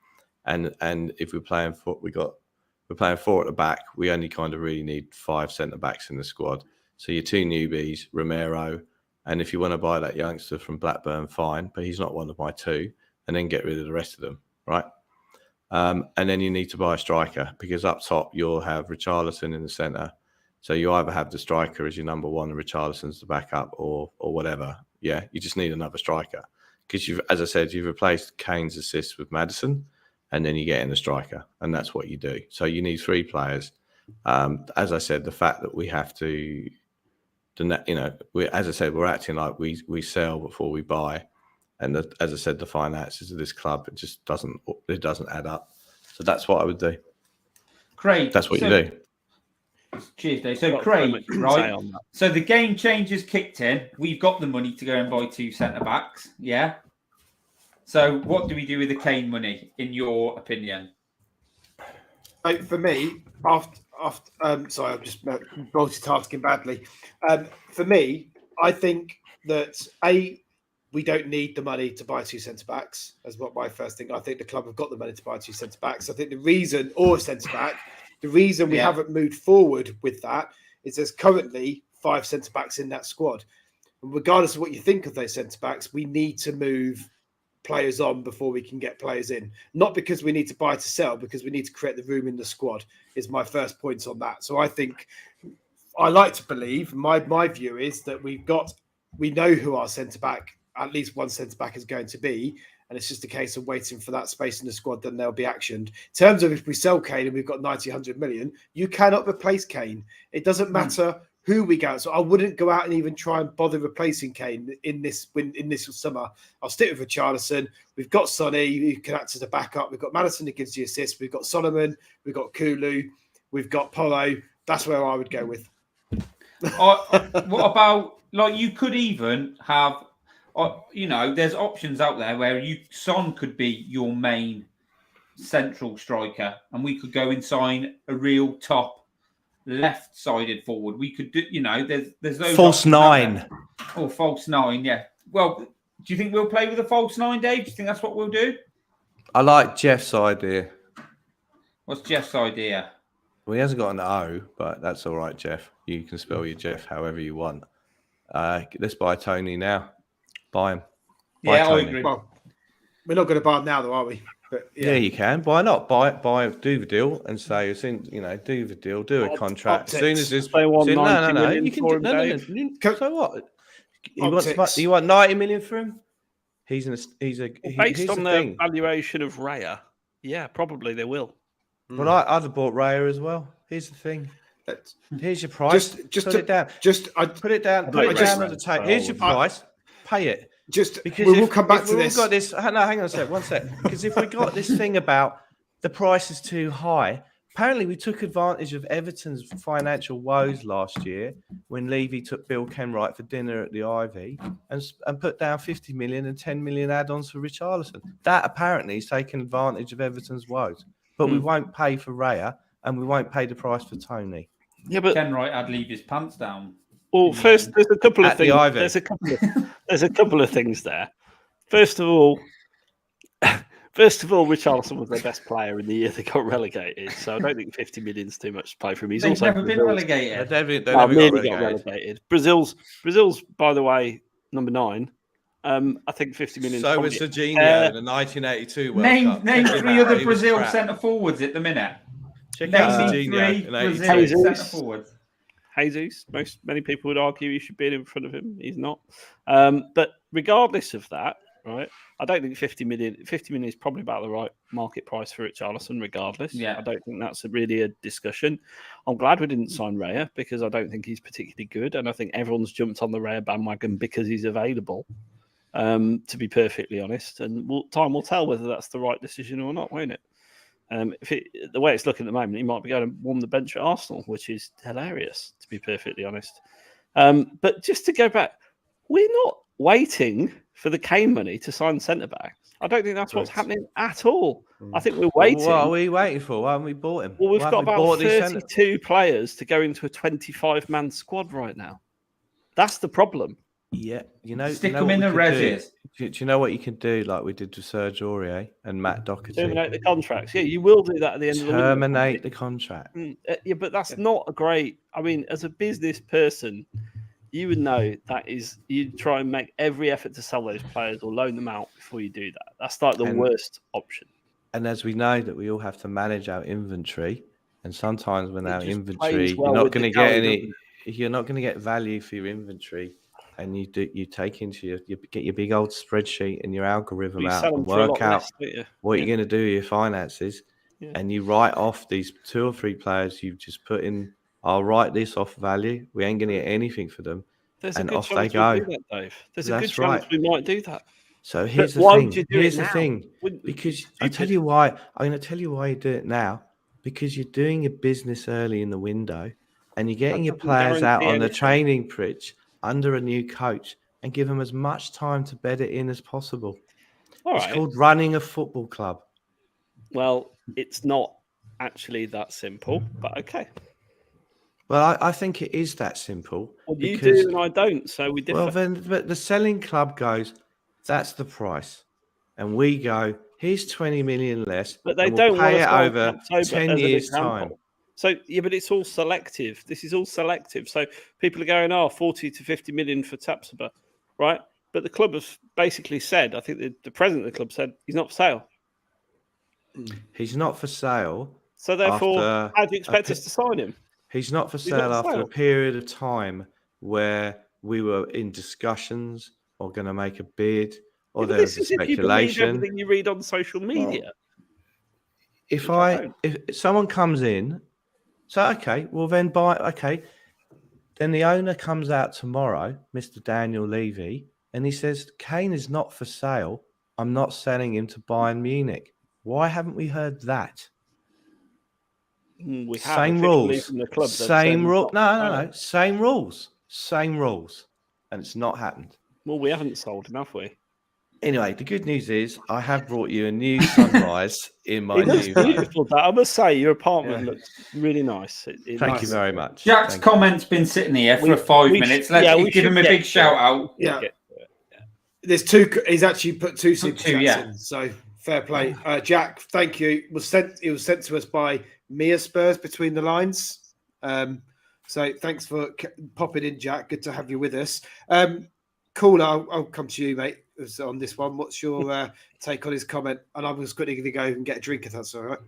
And if we're playing 4 at the back, we only kind of really need 5 centre-backs in the squad. So your 2 newbies, Romero, and if you want to buy that youngster from Blackburn, fine, but he's not one of my 2, and then get rid of the rest of them, right? And then you need to buy a striker, because up top you'll have Richarlison in the centre. So you either have the striker as your number 1 and Richarlison's the backup, or whatever. Yeah, you just need another striker, because as I said, you've replaced Kane's assist with Maddison, and then you get in a striker, and that's what you do. So you need 3 players. As I said, the fact that we have to, as I said, we're acting like we sell before we buy. And as I said, the finances of this club, it just doesn't add up. So that's what I would do. Craig, that's what you do. Cheers, Dave. So Craig, right? So the game changes kicked in. We've got the money to go and buy 2 centre-backs. Yeah. So what do we do with the Kane money, in your opinion? For me, sorry, I'm just multitasking badly. For me, I think that we don't need the money to buy 2 centre-backs, as what my first thing. I think the club have got the money to buy 2 centre-backs. I think the reason, or a centre-back, the reason we haven't moved forward with that is there's currently 5 centre-backs in that squad. And regardless of what you think of those centre-backs, we need to move players on before we can get players in. Not because we need to buy to sell, because we need to create the room in the squad, is my first point on that. So I think, I like to believe, my view is that we know who our centre-back, at least one centre-back is going to be, and it's just a case of waiting for that space in the squad, then they'll be actioned. In terms of if we sell Kane and we've got 90, 100 million, you cannot replace Kane. It doesn't matter who we go. So I wouldn't go out and even try and bother replacing Kane in this summer. I'll stick with Richarlison. We've got Sonny, who can act as a backup. We've got Maddison who gives the assist. We've got Solomon. We've got Kulu. We've got Polo. That's where I would go with. What about, like, you could even have, there's options out there where Son could be your main central striker, and we could go and sign a real top left-sided forward. We could do, there's those false 9 or false 9. Yeah. Well, do you think we'll play with a false 9, Dave? Do you think that's what we'll do? I like Jeff's idea. What's Jeff's idea? Well, he hasn't got an O, but that's all right, Jeff. You can spell your Jeff however you want. Let's buy Tony now. Buy him. Yeah, I Tony. agree. Well, we're not going to buy him now, though, are we? But, Yeah, you can. Why not? Do the deal and say, do the deal, do a contract. As soon as this, They want 90 no, million you can for do him, no. So what? Optics. You want 90 million for him? Based on the the thing. valuation of Raya, yeah, probably they will. Well, I'd have bought Raya as well. Here's the thing. Here's your price. Just put it down. Put it down. Put it down on the table. Here's your price. Pay it. Because we'll come back to this. Got this. No, hang on a sec. One sec. Because if we got this thing about the price is too high, apparently we took advantage of Everton's financial woes last year when Levy took Bill Kenwright for dinner at the Ivy and put down 50 million and 10 million add-ons for Richarlison. That apparently is taking advantage of Everton's woes. But we won't pay for Raya and we won't pay the price for Tony. Yeah, but Kenwright had Levy's pants down. Well, first, there's a couple of things. The There's a couple of things there. First of all, Richarlison was their best player in the year they got relegated. So I don't think 50 million is too much to pay for him. He's They've also never been relegated. They never got relegated. Brazil's, by the way, number 9. I think 50 million. So was Jorginho in the 1982 World Cup. Name 3 other Brazil centre forwards at the minute. Check out Jorginho in 82. Centre forwards. Jesus, many people would argue he should be in front of him. He's not. But regardless of that, right? I don't think 50 million is probably about the right market price for Richarlison, regardless. Yeah. I don't think that's really a discussion. I'm glad we didn't sign Raya because I don't think he's particularly good. And I think everyone's jumped on the Raya bandwagon because he's available, to be perfectly honest. And time will tell whether that's the right decision or not, won't it? The way it's looking at the moment, he might be going to warm the bench at Arsenal, which is hilarious, to be perfectly honest. But just to go back, we're not waiting for the Kane money to sign centre-backs. I don't think that's what's happening at all. I think we're waiting. What are we waiting for? Why haven't we bought him? Well, we've got about 32 players to go into a 25-man squad right now. That's the problem. Yeah, stick them in the resis. Do you know what you can do, like we did with Serge Aurier and Matt Doherty? Terminate the contracts. Yeah, you will do that at the end of the window. Terminate the contract. Yeah, but that's not a great. I mean, as a business person, you would know that is you try and make every effort to sell those players or loan them out before you do that. That's like the worst option. And as we know that we all have to manage our inventory, and sometimes when our inventory, you're not going to get any. You're not going to get value for your inventory. And you take into you get your big old spreadsheet and your algorithm out and work out what you're going to do with your finances, and you write off these 2 or 3 players you've just put in. I'll write this off value. We ain't going to get anything for them, and off they go. There's a good chance we might do that. So here's the thing. Because I tell you why. I'm going to tell you why you do it now. Because you're doing your business early in the window, and you're getting your players out on the training pitch under a new coach and give them as much time to bed it in as possible. It's called running a football club. Well, it's not actually that simple, but okay. Well, I think it is that simple. Well, you do and I don't, so we differ. Well, but the selling club goes, that's the price. And we go, here's 20 million less. But they don't pay it over 10 years' time. So, yeah, but it's all selective. This is all selective. So people are going, 40 to 50 million for Tapsoba, right? But the club have basically said, I think the president of the club said, he's not for sale. He's not for sale. So therefore, how do you expect us to sign him? He's not for sale after a period of time where we were in discussions or going to make a bid or there was a speculation. If you believe everything you read on social media. If someone comes in, then the owner comes out tomorrow, Mr. Daniel Levy, and he says, Kane is not for sale. I'm not selling him to Bayern Munich. Why haven't we heard that? Same rules. Same rules. No. Same rules. Same rules. And it's not happened. Well, we haven't sold him, have we? Anyway, the good news is I have brought you a new sunrise in my new beautiful. I must say, your apartment looks really nice. Thank you very much. Jack's comment's been sitting here for 5 minutes. Let's give him a big shout out. Yeah. There's 2. He's actually put 2 super chats in. So Fair play, Jack. Thank you. It was sent to us by Mia Spurs between the lines. So thanks for popping in, Jack. Good to have you with us. Cool. I'll come to you, mate. On this one, what's your take on his comment? And I was going to go and get a drink if that's all right.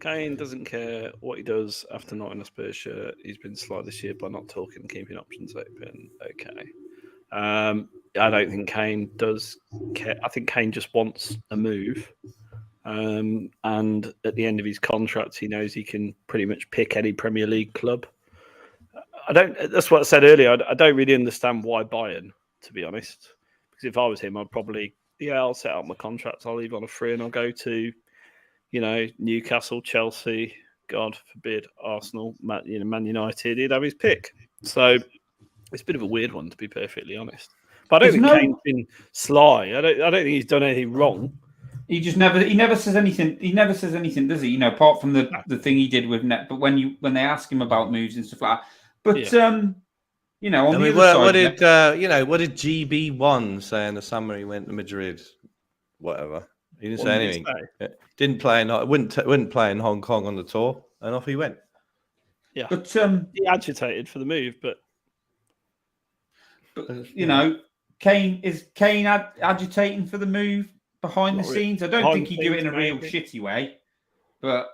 Kane doesn't care what he does after not in a Spurs shirt. He's been sly this year by not talking and keeping options open. Okay. I don't think Kane does care. I think Kane just wants a move. And at the end of his contract, he knows he can pretty much pick any Premier League club. That's what I said earlier. I don't really understand why Bayern, to be honest. Because if I was him, I'd probably, I'll set up my contract. I'll leave on a free and I'll go to, Newcastle, Chelsea, God forbid, Arsenal, Man United. He'd have his pick. So it's a bit of a weird one, to be perfectly honest. But I don't think Kane's been sly. I don't think he's done anything wrong. He just never says anything. He never says anything, does he? Apart from the thing he did with Net. But when they ask him about moves and stuff like that. But on the other side, what did GB1 say in the summer? He went to Madrid, whatever. He didn't say anything. Didn't play wouldn't play in Hong Kong on the tour, and off he went. Yeah, but he agitated for the move, but Kane agitating for the move behind the scenes. I don't think he'd do it in a real shitty way, but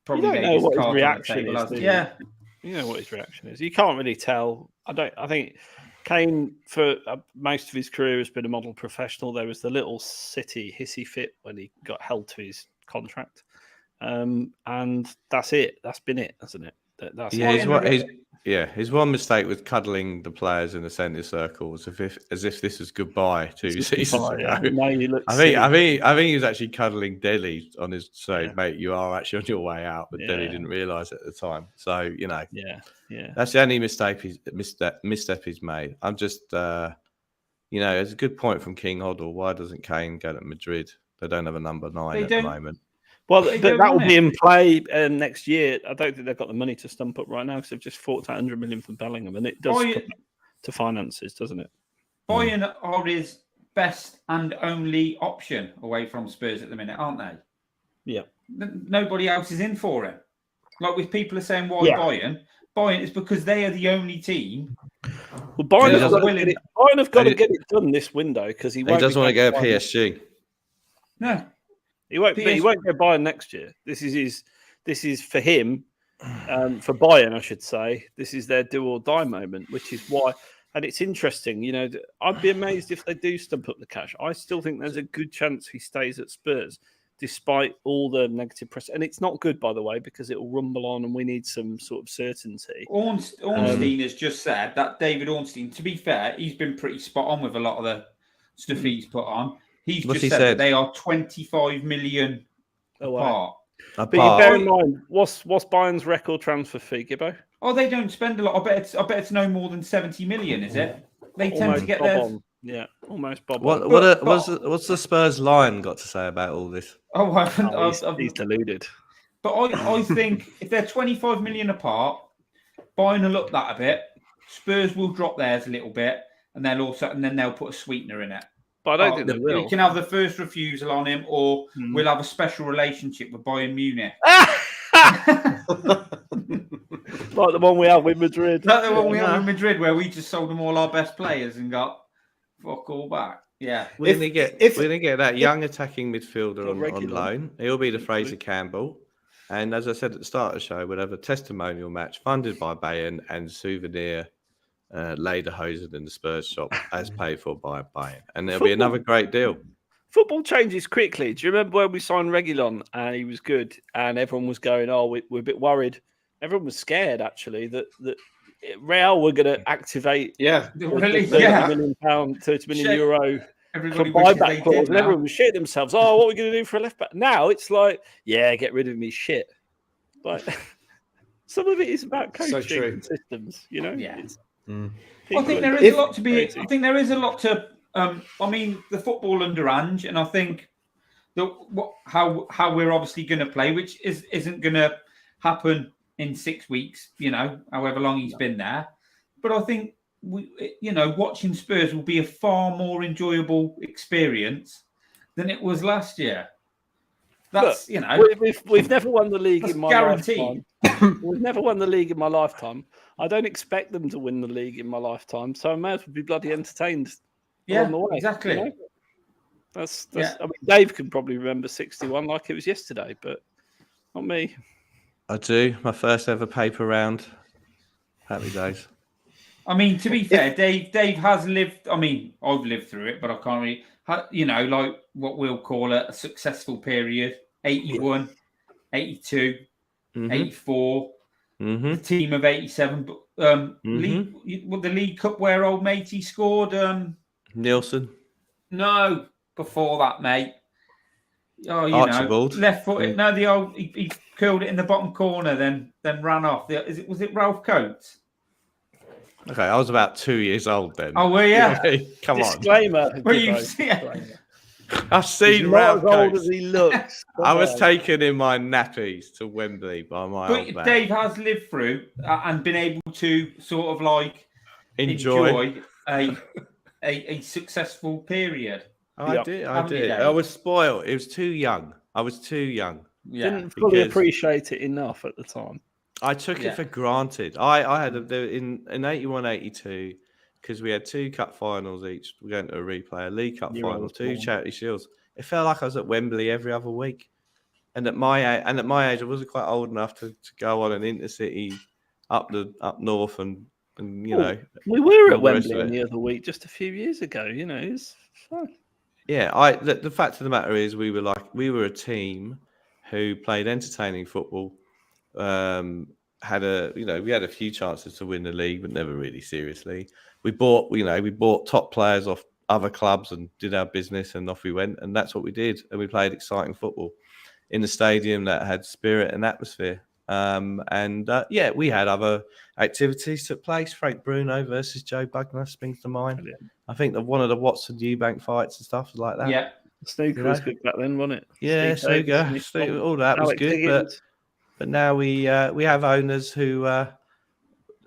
probably you don't know what his reaction is. Yeah. You know what his reaction is. You can't really tell. I think Kane, for most of his career, has been a model professional. There was the little City hissy fit when he got held to his contract, and that's it. That's been it, hasn't it? His one mistake was cuddling the players in the centre circle as if this was goodbye 2 seasons ago. Yeah. No, I think he was actually cuddling Delhi on his saying, mate, you are actually on your way out, but Delhi didn't realise at the time. So that's the only misstep he's made. I'm just it's a good point from King Hoddle. Why doesn't Kane go to Madrid? They don't have a number 9 at the moment. Well, that will be in play next year. I don't think they've got the money to stump up right now because they've just forked out 100 million from Bellingham, and it does come to finances, doesn't it? Bayern are his best and only option away from Spurs at the minute, aren't they? Yeah. Nobody else is in for it. Like with people are saying, why Bayern? Bayern is because they are the only team. Well, Bayern have got to get it done this window because he doesn't want to go to PSG. No. He won't go Bayern next year. This is for him, for Bayern, I should say. This is their do or die moment, which is why. And it's interesting, I'd be amazed if they do stump up the cash. I still think there's a good chance he stays at Spurs, despite all the negative press. And it's not good, by the way, because it will rumble on, and we need some sort of certainty. Ornstein has just said that David Ornstein. To be fair, he's been pretty spot on with a lot of the stuff he's put on. He's just said that they are 25 million apart. But you bear in mind, what's Bayern's record transfer fee, Gibbo? Oh, they don't spend a lot. I bet it's no more than 70 million, is it? They tend to get there. Yeah, almost bob. What's the Spurs line got to say about all this? He's deluded. But I think if they're 25 million apart, Bayern will up that a bit. Spurs will drop theirs a little bit, and then they'll put a sweetener in it. But I don't think they will. We can have the first refusal on him, or we'll have a special relationship with Bayern Munich. Like the one we have with Madrid. Like the one we have with Madrid, where we just sold them all our best players and got fuck all back. Yeah. We're going to get that young attacking midfielder on loan. He'll be the Fraser Campbell. And as I said at the start of the show, we'll have a testimonial match funded by Bayern and souvenir lederhosen in the Spurs shop as paid for by Bayern. And there'll be another great deal. Football changes quickly. Do you remember when we signed Reguilon and he was good and everyone was going, we're a bit worried. Everyone was scared, actually, that Real were going to activate £30 million euro buyback clause, and everyone was shitting themselves. Oh, what are we going to do for a left back? Now it's like, get rid of me, shit. Like, some of it is about coaching and systems, Yeah. I think there is a lot to be. I think there is a lot to. The football under Ange, and I think how we're obviously going to play, which isn't going to happen in 6 weeks. However long he's been there, but I think watching Spurs will be a far more enjoyable experience than it was last year. That's, Look, we've never won the league in my guaranteed. lifetime. We've never won the league in my lifetime. I don't expect them to win the league in my lifetime, so I may as well be bloody entertained along the way. Exactly. You know? That's I mean, Dave can probably remember 61 like it was yesterday, but not me. I do. My first ever paper round. Happy days. I mean, to be fair, Dave has lived. I mean, I've lived through it, but I can't really, like what we'll call a successful period: 81, 82, 84, the team of 87. But the League Cup where old matey scored. Nielsen. No, before that, mate. Oh, Archibald. Left footed. No, the old he curled it in the bottom corner, then ran off. Was it Ralph Coates? Okay, I was about 2 years old then. Oh, well, yeah. Come Disclaimer. on. Well, I've seen Ralph Ralph old Coates. as he looks. I was taken in my nappies to Wembley by my old man. Dave has lived through and been able to sort of like enjoy a successful period. I did. I was spoiled. It was too young. I was too young. Yeah. Didn't fully appreciate it enough at the time. I took it for granted. I had in 81, 82, because we had 2 cup finals each. We're going to a replay, a League Cup final, 2 Charity Shields. It felt like I was at Wembley every other week. And at my age, I wasn't quite old enough to go on an intercity up north and we were at Wembley the other week just a few years ago. It's fun. Yeah, the fact of the matter is we were a team who played entertaining football. We had a few chances to win the league, but never really seriously. We bought top players off other clubs and did our business, and off we went, and that's what we did. And we played exciting football in the stadium that had spirit and atmosphere. We had other activities took place. Frank Bruno versus Joe Bugner springs to mind. Brilliant. I think one of the Watson Eubank fights and stuff like that. Yeah, snooker was good back then, wasn't it? Yeah, snooker, all that was good. But now we have owners who our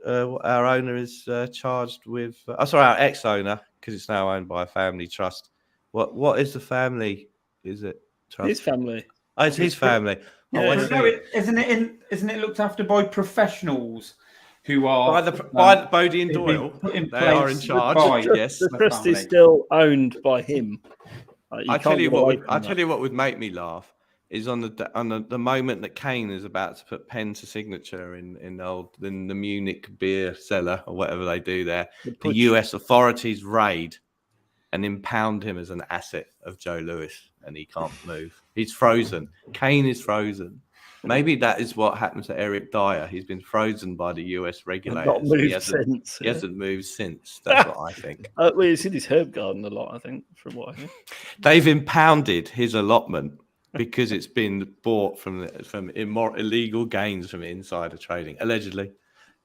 owner is charged with. Our ex-owner, because it's now owned by a family trust. What is the family? Is it trust? His family. Oh, it's his family. Yeah. Isn't it looked after by professionals who are by Bodie and Doyle? They are in charge. Yes, the trust is still owned by him. I tell you what would make me laugh is on the moment that Kane is about to put pen to signature in the Munich beer cellar or whatever they do there. The US authorities raid and impound him as an asset of Joe Lewis, and he can't move. He's frozen. Kane is frozen. Maybe that is what happened to Eric Dyer. He's been frozen by the US regulators. Not moved since. He hasn't moved since. That's what I think. He's in his herb garden a lot, I think, from what I hear. They've impounded his allotment because it's been bought from illegal gains from insider trading, allegedly.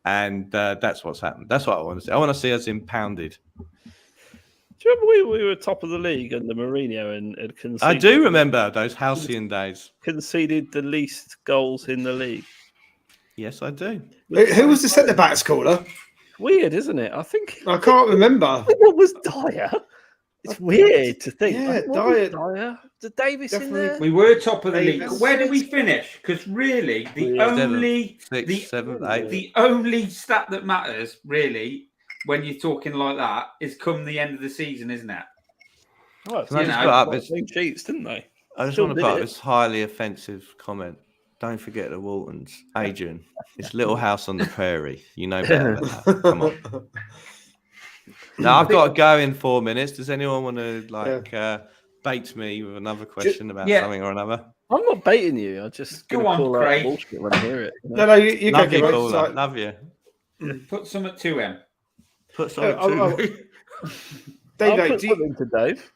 And that's what's happened. That's what I want to see. I want to see us impounded. Do you remember we were top of the league under Mourinho and conceded? I do remember those halcyon days. Conceded the least goals in the league. Yes, I do. Who was the centre-back caller? Weird, isn't it? I can't remember. What was Dyer? It's weird to think. Yeah, Dyer. Did Davis Definitely. in there? We were top of the league. Where did we finish? Because really, the only stat that matters, really, when you're talking like that, is come the end of the season, isn't it? Well, cheats, didn't they? I just want to put up this highly offensive comment. Don't forget the Waltons. Adrian, it's Little House on the Prairie. You know better than that. Come on. Now, I've got to go in 4 minutes. Does anyone want to bait me with another question about something or another? I'm not baiting you. I just go on, Craig. Bullshit when I hear it. No, you love go. You, love you. Put some at 2M. Put some at 2M. Dave, I'll put something to Dave.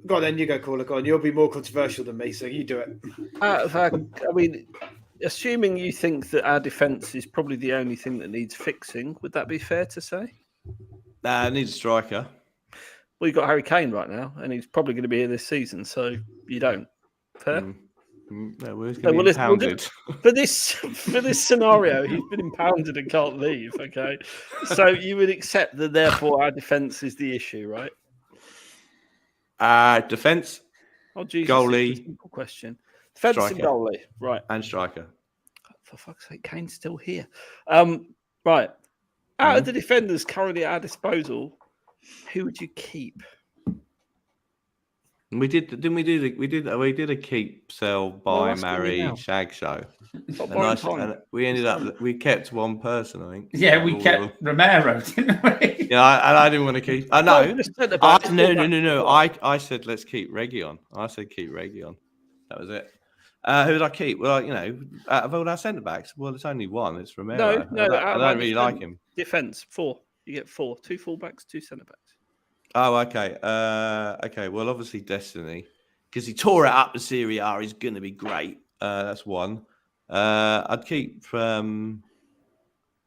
Go on, then you go, caller. Go on. You'll be more controversial than me, so you do it. I mean, assuming you think that our defence is probably the only thing that needs fixing, would that be fair to say? Nah, I need a striker. Well, you've got Harry Kane right now, and he's probably going to be here this season, so you don't. Fair? No, we're going to be impounded. For this scenario, he's been impounded and can't leave, okay? So you would accept that, therefore, our defence is the issue, right? Defence? Oh, Jesus. Goalie. It's a simple question. Defence and Striker. goalie. Right. and striker. For fuck's sake, Kane's still here. Right. Out of the defenders currently at our disposal, who would you keep? We did, didn't we? We did a keep, sell, buy, asking you marry, now. shag show. Stop And, buying time. and we ended up we kept one person, I think. Yeah, we All of kept them. Romero, didn't we? Yeah, I didn't want to keep. I know. No. I said let's keep Reggie on. I said keep Reggie on. That was it. Who did I keep? Well, out of all our centre backs, well, it's only one. It's Romero. No, I don't really like him. Defence, 4. You get 4. 2 fullbacks, 2 centre backs. Oh, okay. Okay. Well, obviously Destiny, because he tore it up the Serie A. He's going to be great. That's one. I'd keep.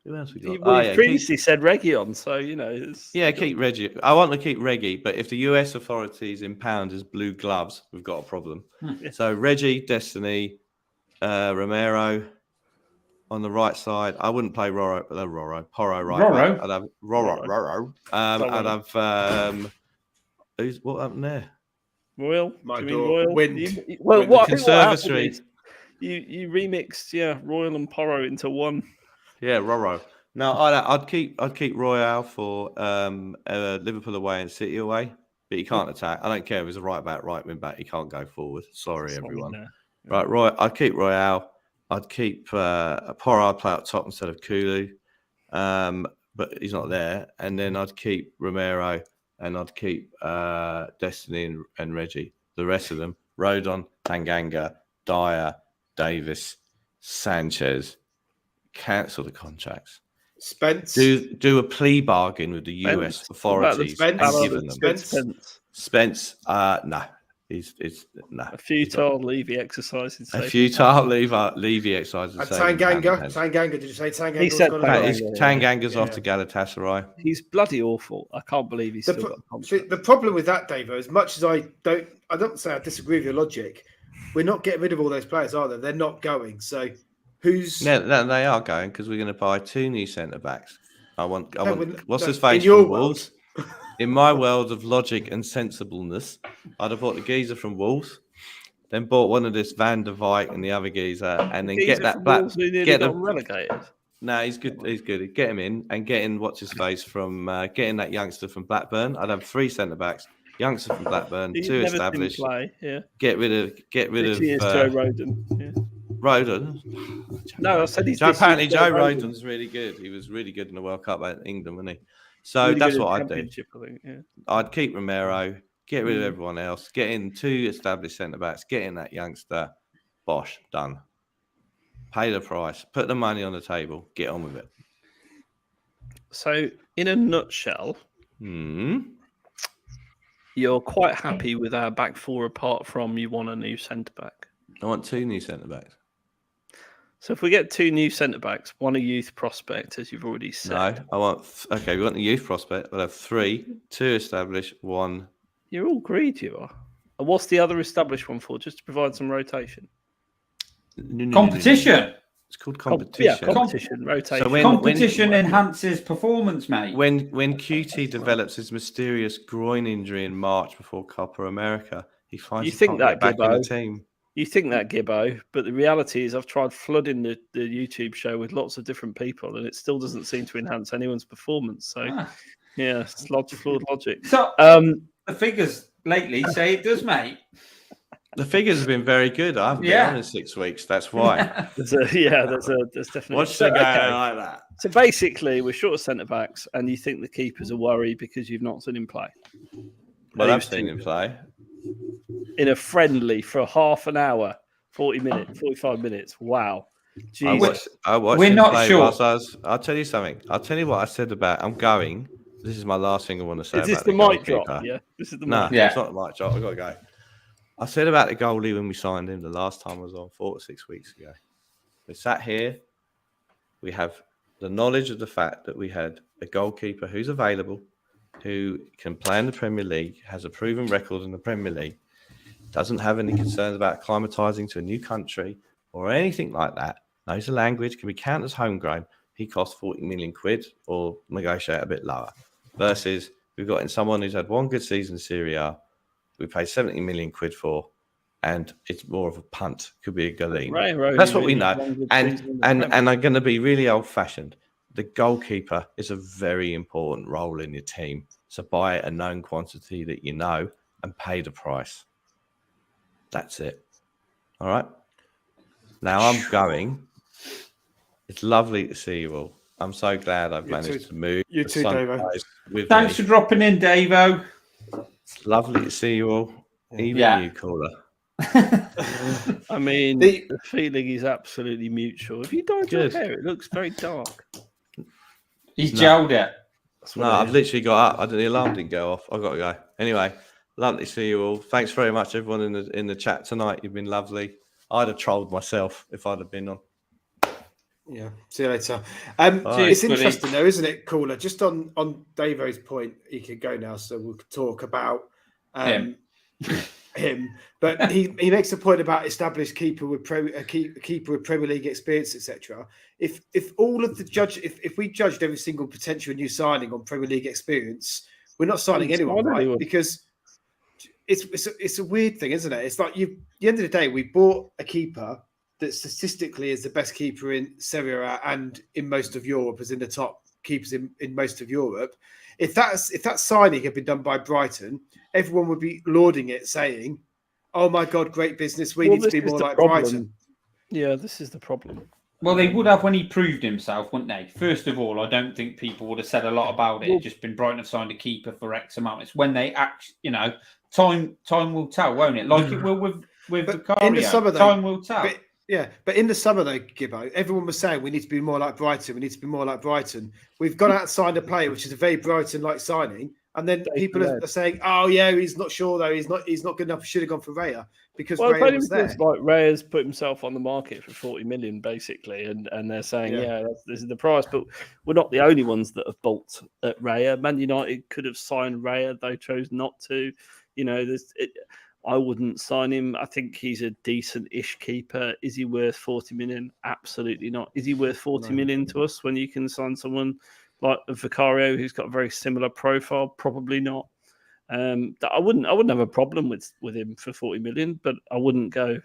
Who else we got? You previously said Region, so keep Reggie. I want to keep Reggie, but if the US authorities impound his blue gloves, we've got a problem. So Reggie, Destiny, Romero on the right side. I wouldn't play Porro right back. I'd have Roro. I'd have what happened there? Royal. My Do you door. mean Royal? Wind. What Conservatory. happened is you remixed Royal and Porro into one. Yeah, Roro. No, I'd keep Royale for Liverpool away and City away, but he can't attack. I don't care if he's a right back, right wing back. He can't go forward. Sorry, everyone. Right, I'd keep Royale. I'd keep Porro. I'd play up top instead of Kulu, but he's not there. And then I'd keep Romero and I'd keep Destiny and Reggie. The rest of them: Rodon, Tanganga, Dyer, Davis, Sanchez. Cancel the contracts. Spence. Do a plea bargain with the US authorities and give them. Spence. No. He's no. A futile Levy exercise. A futile Levy exercise. Tanganga. Did you say Tanganga? He said Tanganga's off to Galatasaray. He's bloody awful. I can't believe he's still got a contract. The problem with that, Davo, as much as I don't say I disagree with your logic, we're not getting rid of all those players, are they? They're not going. So who's? Yeah, they are going because we're going to buy 2 new centre backs. I want. What's his face in your from Wolves? In my world of logic and sensibleness, I'd have bought the geezer from Wolves, then bought one of this Van der Vaart and the other geezer, and then get that black. Get them relegated. No, he's good. He's good. Get him in and getting what's his face from getting that youngster from Blackburn. I'd have 3 centre backs, youngster from Blackburn, 2 established. Play, yeah. Get rid of Joe Rodon. Yeah. Rodon. No, I said he's. Apparently, Joe Rodon's really good. He was really good in the World Cup at England, wasn't he? So really that's what I'd do. I think, yeah. I'd keep Romero, get rid of everyone else, get in 2 established centre backs, get in that youngster. Bosh, done. Pay the price, put the money on the table, get on with it. So, in a nutshell, you're quite happy with our back 4 apart from you want a new centre back. I want 2 new centre backs. So if we get 2 new centre backs, 1 a youth prospect, as you've already said. No, I want. Okay, we want the youth prospect. We'll have 3, 2 established, 1. You're all greedy, you are. And what's the other established one for? Just to provide some rotation. Competition. It's called competition. Competition, rotation. So competition enhances performance, mate. When QT develops his mysterious groin injury in March before Copa America, he finds he can't get back in the team. You think that, Gibbo, but the reality is I've tried flooding the YouTube show with lots of different people and it still doesn't seem to enhance anyone's performance. So, yeah, it's flawed logic. So, the figures lately say it does, mate. The figures have been very good. I haven't been on in 6 weeks. That's why. there's definitely. What's the guy like that? So basically, we're short of centre backs and you think the keeper's a worry because you've not seen him play. Well, I've seen him play. In a friendly for half an hour, 45 minutes. Wow. Jesus. I watched We're him not play sure. I'll tell you something. I'll tell you what I said about I'm going. This is my last thing I want to say. Is this about the mic goalkeeper. drop? Yeah. This is the No, mic. it's not the mic drop. I've got to go. I said about the goalie when we signed him the last time I was on 4 or 6 weeks ago. We sat here. We have the knowledge of the fact that we had a goalkeeper who's available, who can play in the Premier League, has a proven record in the Premier League, doesn't have any concerns about acclimatizing to a new country or anything like that, knows the language, can be counted as homegrown. He costs 40 million quid or negotiate a bit lower. Versus we've got in someone who's had 1 good season in Serie A, we paid 70 million quid for, and it's more of a punt. Could be a Galene. Ray That's what we know. And I'm going to be really old-fashioned. The goalkeeper is a very important role in your team. So buy a known quantity that you know and pay the price. That's it. All right. Now I'm going. It's lovely to see you all. I'm so glad I've managed to move. You too, Davo. Thanks for dropping in, Davo. It's lovely to see you all. Even you, caller. I mean, the feeling is absolutely mutual. If you dyed your hair, it looks very dark. He's gelled it. No, I've literally got up. The alarm didn't go off. I've got to go. Anyway, lovely to see you all. Thanks very much, everyone in the chat tonight. You've been lovely. I'd have trolled myself if I'd have been on. Yeah. See you later. It's interesting though, isn't it, caller? Just on Davo's point, he can go now, so we'll talk about him. But he makes a point about established keeper with keeper with Premier League experience, etc. If all of the if we judged every single potential new signing on Premier League experience, we're not signing anyone, right? Because it's a weird thing, isn't it? It's like the end of the day, we bought a keeper that statistically is the best keeper in Serie A and in most of Europe, as in the top keepers in most of Europe. If that signing had been done by Brighton, everyone would be lauding it, saying, "Oh my God, great business! We need to be more like Brighton." Yeah, this is the problem. Well, they would have when he proved himself, wouldn't they? First of all, I don't think people would have said a lot about it. It's just been Brighton have signed a keeper for X amount. It's when they actually, time will tell, won't it? Like it will with Vicario. In the summer, though, time will tell. But in the summer, though, Gibbo, everyone was saying we need to be more like Brighton. We need to be more like Brighton. We've gone out and signed a player, which is a very Brighton-like signing, and then people are saying, "Oh yeah, he's not sure though. He's not good enough. Should have gone for Raya because Raya was there." Like Raya's put himself on the market for 40 million, basically, and they're saying, this is the price. But we're not the only ones that have balked at Raya. Man United could have signed Raya, they chose not to. I wouldn't sign him. I think he's a decent-ish keeper. Is he worth 40 million? Absolutely not. Is he worth 40 million to us when you can sign someone like Vicario who's got a very similar profile? Probably not. I wouldn't have a problem with him for 40 million, but I wouldn't go,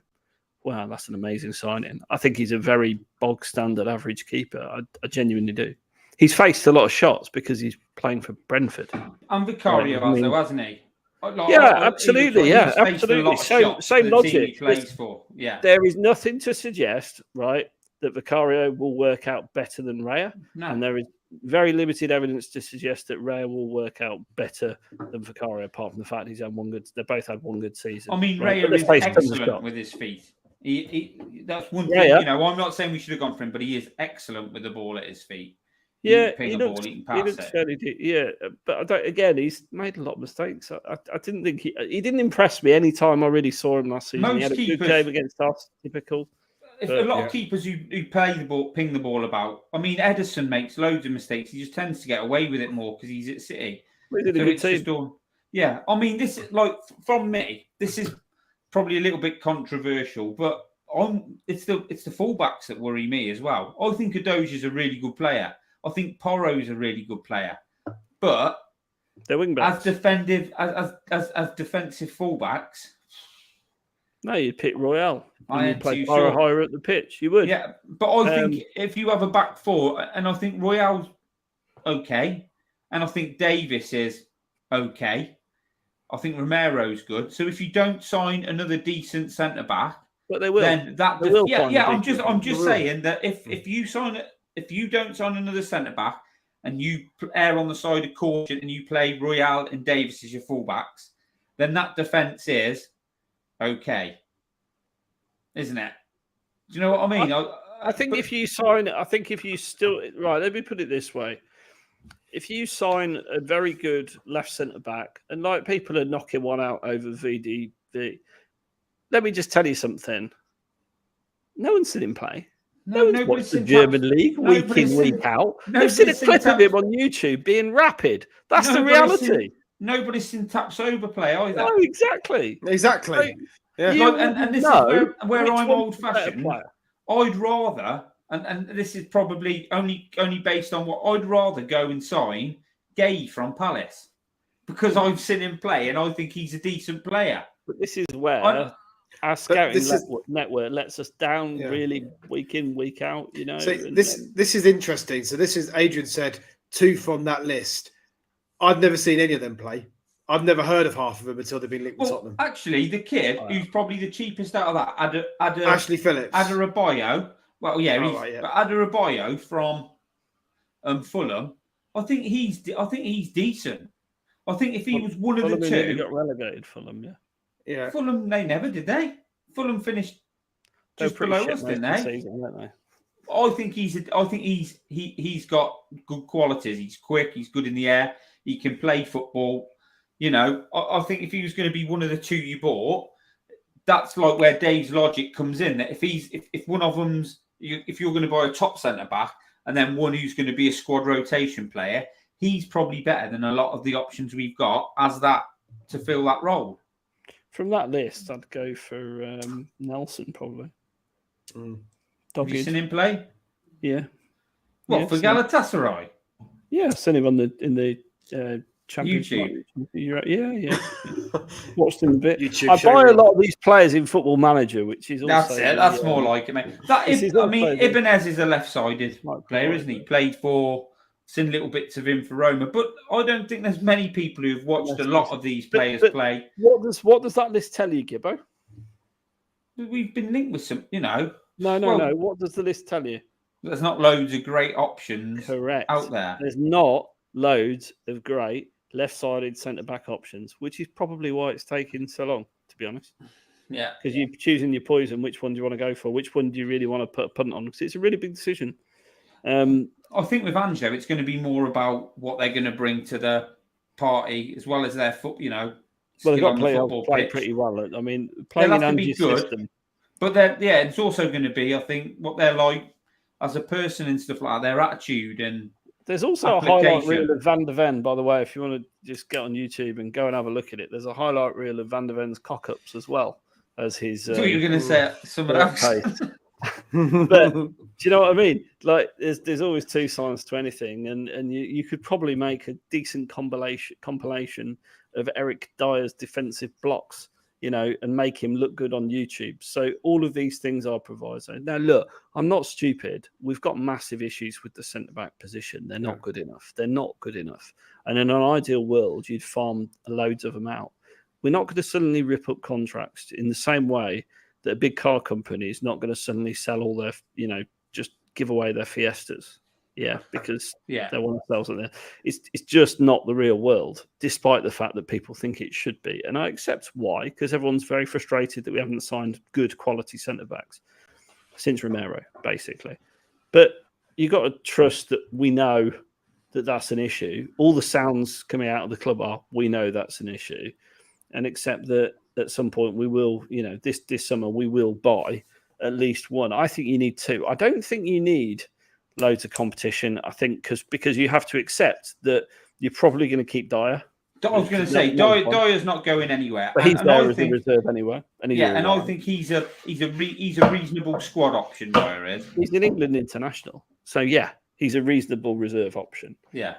wow, that's an amazing signing. I think he's a very bog standard average keeper. I genuinely do. He's faced a lot of shots because he's playing for Brentford. And Vicario though, hasn't he? Absolutely. Same logic. He plays for. Yeah. There is nothing to suggest, right, that Vicario will work out better than Raya. No. And there is very limited evidence to suggest that Raya will work out better than Vicario, apart from the fact they both had one good season. I mean, Raya is excellent with his feet. That's one thing. I'm not saying we should have gone for him, but he is excellent with the ball at his feet. Yeah, he looks fairly. Yeah, but he's made a lot of mistakes. I didn't think he didn't impress me any time I really saw him last season. He had a good game against us, typical. A lot of keepers who play the ball, ping the ball about. I mean, Ederson makes loads of mistakes. He just tends to get away with it more because he's at City. I mean, this is from me. This is probably a little bit controversial, but it's the fullbacks that worry me as well. I think Udoji's a really good player. I think Porro's a really good player, but they're wing backs. As defensive fullbacks. No, you'd pick Royale. You'd play Porro higher at the pitch. You would. Yeah, but I think if you have a back four, and I think Royale's okay, and I think Davis is okay. I think Romero's good. So if you don't sign another decent centre back, but they will. Then I'm just saying that if you don't sign another centre back and you err on the side of caution and you play Royale and Davis as your fullbacks, then that defence is okay, isn't it? Do you know what I mean? I think if you sign, let me put it this way. If you sign a very good left centre back, and like people are knocking one out over VDV, let me just tell you something. No one's seen him play. No one's watched the German league week in, week out. They've seen a clip of him on YouTube being rapid. That's the reality. Nobody's seen Tapsoba play either. No, exactly. So, and this is where I'm old-fashioned. I'd rather, and this is probably only based on what I'd rather go and sign Gay from Palace because I've seen him play and I think he's a decent player. But this is where Our scouting network lets us down really week in, week out, you know. So this is interesting. So this is Adrian said 2 from that list. I've never seen any of them play. I've never heard of half of them until they've been linked with Tottenham. Actually, the kid who's probably the cheapest out of that, Ashley Phillips. Adebayo. Well, yeah, but Adebayo from Fulham. I think he's decent. I think if he was one of the two, he got relegated. Fulham, yeah. Fulham, they never did they? Fulham finished just below us, didn't they? Season, weren't they? I think he's got good qualities. He's quick. He's good in the air. He can play football. You know, I think if he was going to be one of the two you bought, that's like where Dave's logic comes in. That if one of them's if you're going to buy a top centre back and then one who's going to be a squad rotation player, he's probably better than a lot of the options we've got as that to fill that role. From that list, I'd go for Nelson probably. Have you seen him play? Yeah. What, for Galatasaray? Yeah, I've seen him in the Championship. Yeah. Watched him a bit. I buy a lot of these players in Football Manager, which is also... That's it. That's more like it, mate. Ibanez is a left-sided player, isn't he? Played for... Seen little bits of him for Roma, but I don't think there's many people who've watched a lot of these players play. What does that list tell you, Gibbo? We've been linked with some, you know. No. What does the list tell you? There's not loads of great options out there. There's not loads of great left-sided centre-back options, which is probably why it's taking so long, to be honest. Yeah. Because you're choosing your poison. Which one do you want to go for? Which one do you really want to put a punt on? Because it's a really big decision. I think with Angelo, it's going to be more about what they're going to bring to the party as well as their foot, you know. Well, they've got to play pretty well. I mean, playing in Angie's system. But it's also going to be, I think, what they're like as a person and stuff like that, their attitude and there's also a highlight reel of Van der Ven, by the way, if you want to just get on YouTube and go and have a look at it. There's a highlight reel of Van der Ven's cock-ups as well as his... So you're going to say someone else? But do you know what I mean? Like, there's always two sides to anything, and you could probably make a decent compilation of Eric Dyer's defensive blocks, you know, and make him look good on YouTube. So all of these things are proviso. Now, look, I'm not stupid. We've got massive issues with the centre-back position. They're not good enough. They're not good enough. And in an ideal world, you'd farm loads of them out. We're not going to suddenly rip up contracts in the same way that a big car company is not going to suddenly sell all their, you know, just give away their Fiestas. Yeah, because they want to sell something. It's just not the real world, despite the fact that people think it should be. And I accept why, because everyone's very frustrated that we haven't signed good quality centre-backs since Romero, basically. But you've got to trust that we know that that's an issue. All the sounds coming out of the club are, we know that's an issue. And accept that at some point we will, you know, this summer we will buy at least one. I think you need two. I don't think you need loads of competition. I think because you have to accept that you're probably going to keep Dyer. I was going to say Dyer's not going anywhere. But he's there as a reserve anyway. And I think he's a reasonable squad option. Dyer is. He's an England international, so yeah, he's a reasonable reserve option. Yeah.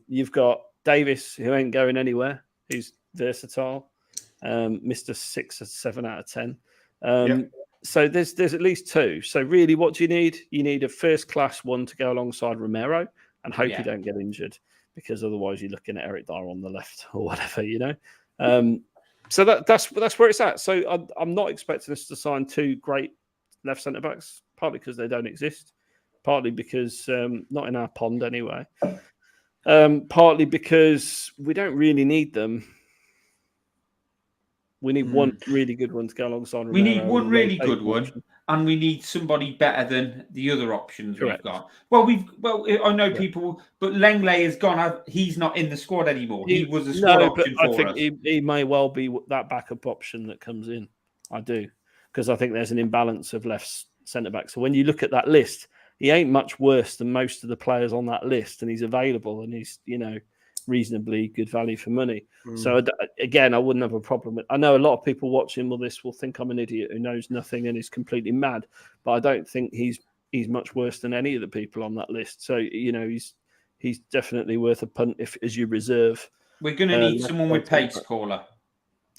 You've got Davis, who ain't going anywhere, who's versatile, Mr. 6 or 7 out of 10. So there's at least two. So really, what do you need? You need a first-class one to go alongside Romero, and hope you don't get injured, because otherwise you're looking at Eric Dyer on the left or whatever, you know. So that's where it's at. So I'm not expecting us to sign two great left centre backs, partly because they don't exist, partly because not in our pond anyway, partly because we don't really need them. We need one really good one to go alongside Romero. We need one really good one, and we need somebody better than the other options we've got. Well, I know people, but Lenglet has gone. He's not in the squad anymore. He was a squad option for us. I think he may well be that backup option that comes in. I do, because I think there's an imbalance of left centre back. So when you look at that list, he ain't much worse than most of the players on that list, and he's available, and he's, you know, reasonably good value for money. So again, I wouldn't have a problem with. I know a lot of people watching this will think I'm an idiot who knows nothing and is completely mad, but I don't think he's much worse than any of the people on that list. So, you know, he's definitely worth a punt if as you reserve. We're going to need someone with pace, caller.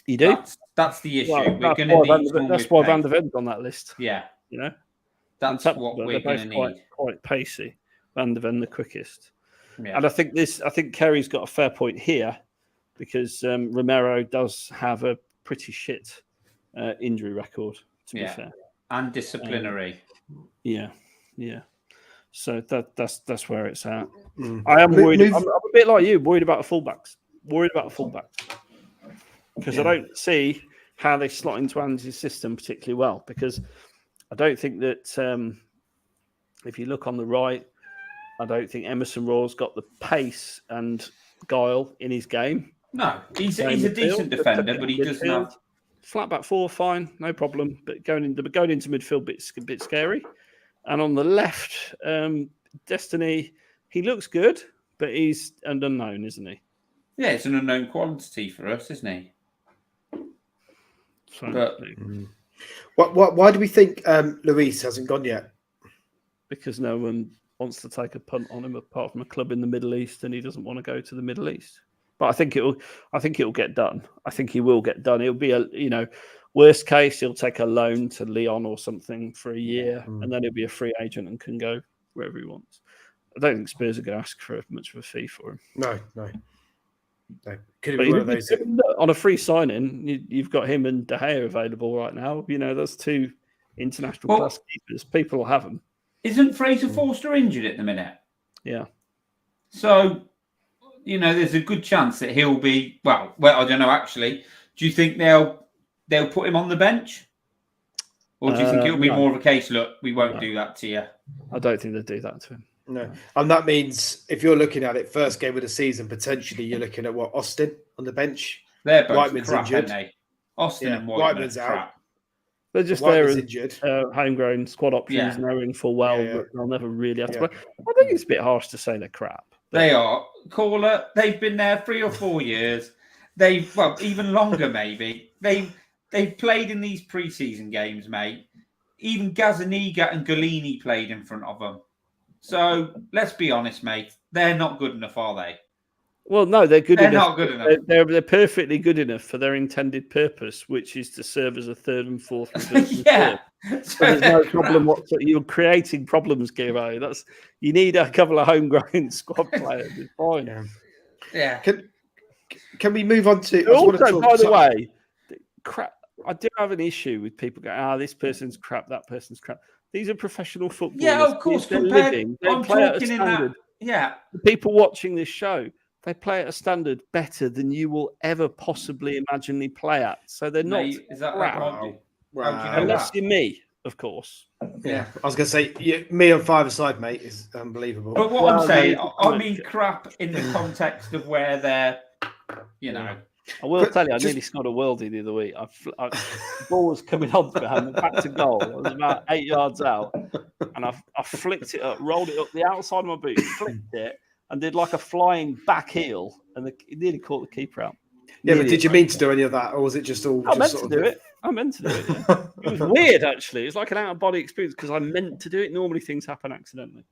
You do? That's the issue. Well, we're going to need someone that's with why pace. Van der Ven's on that list. Yeah, You know, that's what we're going to need. Quite pacey. Van der Ven the quickest. Yeah. And I think Kerry's got a fair point here because Romero does have a pretty shit injury record, to be fair. And disciplinary. Yeah. So that's where it's at. I am worried. I'm a bit like you, worried about the fullbacks. Because I don't see how they slot into Andy's system particularly well. Because I don't think that if you look on the right, I don't think Emerson Royal's got the pace and guile in his game. No, he's a decent defender, but he doesn't have flat back four, fine, no problem. But going into midfield, a bit scary. And on the left, Destiny, he looks good, but he's an unknown, isn't he? Yeah, it's an unknown quantity for us, isn't he? So, but why do we think Luis hasn't gone yet? Because no one wants to take a punt on him apart from a club in the Middle East, and he doesn't want to go to the Middle East. But I think it'll get done. I think he will get done. It'll be worst case, he'll take a loan to Lyon or something for a year, and then he'll be a free agent and can go wherever he wants. I don't think Spurs are going to ask for much of a fee for him. No. Could it be one of those? On a free signing, you've got him and De Gea available right now. That's two international class keepers. People will have them. Isn't Fraser Forster injured at the minute? Yeah. So, there's a good chance that he'll be. Well, I don't know. Actually, do you think they'll put him on the bench, or do you think it'll be more of a case? Look, we won't do that to you. I don't think they'll do that to him. No, and that means if you're looking at it, first game of the season, potentially you're looking at Austin on the bench. They're both Whiteman's crap, injured. aren't they? Austin and Whiteman's are out. crap. They're just injured. Homegrown squad options, knowing full well that they'll never really have to play. I think it's a bit harsh to say they're crap. They are. Caller, they've been there 3 or 4 years. Even longer maybe. They've played in these pre-season games, mate. Even Gazzaniga and Golini played in front of them. So let's be honest, mate. They're not good enough, are they? Well, no, they're good enough. They're not good enough. They're perfectly good enough for their intended purpose, which is to serve as a third and fourth. Yeah. So there's no problem. You're creating problems, Giro. You need a couple of homegrown squad players. It's fine. Yeah. Can we move on to? Also, by the way, crap. I do have an issue with people going, this person's crap, that person's crap. These are professional footballers. Yeah, of course. They're living. They I'm play at a talking in standard. that. Yeah. The people watching this show, they play at a standard better than you will ever possibly imaginely play at. So they're not. Mate, is that crap. right? Unless you're me, of course. Yeah, I was going to say, me on five-a-side, mate, is unbelievable. But what I'm saying, I mean crap in the context of where they're, I will tell you, I nearly scored a worldie the other week. The ball was coming on behind, back to goal. I was about 8 yards out, and I flicked it up, rolled it up the outside of my boot, flicked it, and did like a flying back heel, and it nearly caught the keeper out. Yeah, but did you mean to do any of that, or was it just all? I meant to do it. Yeah. It was weird, actually. It's like an out-of-body experience because I meant to do it. Normally, things happen accidentally.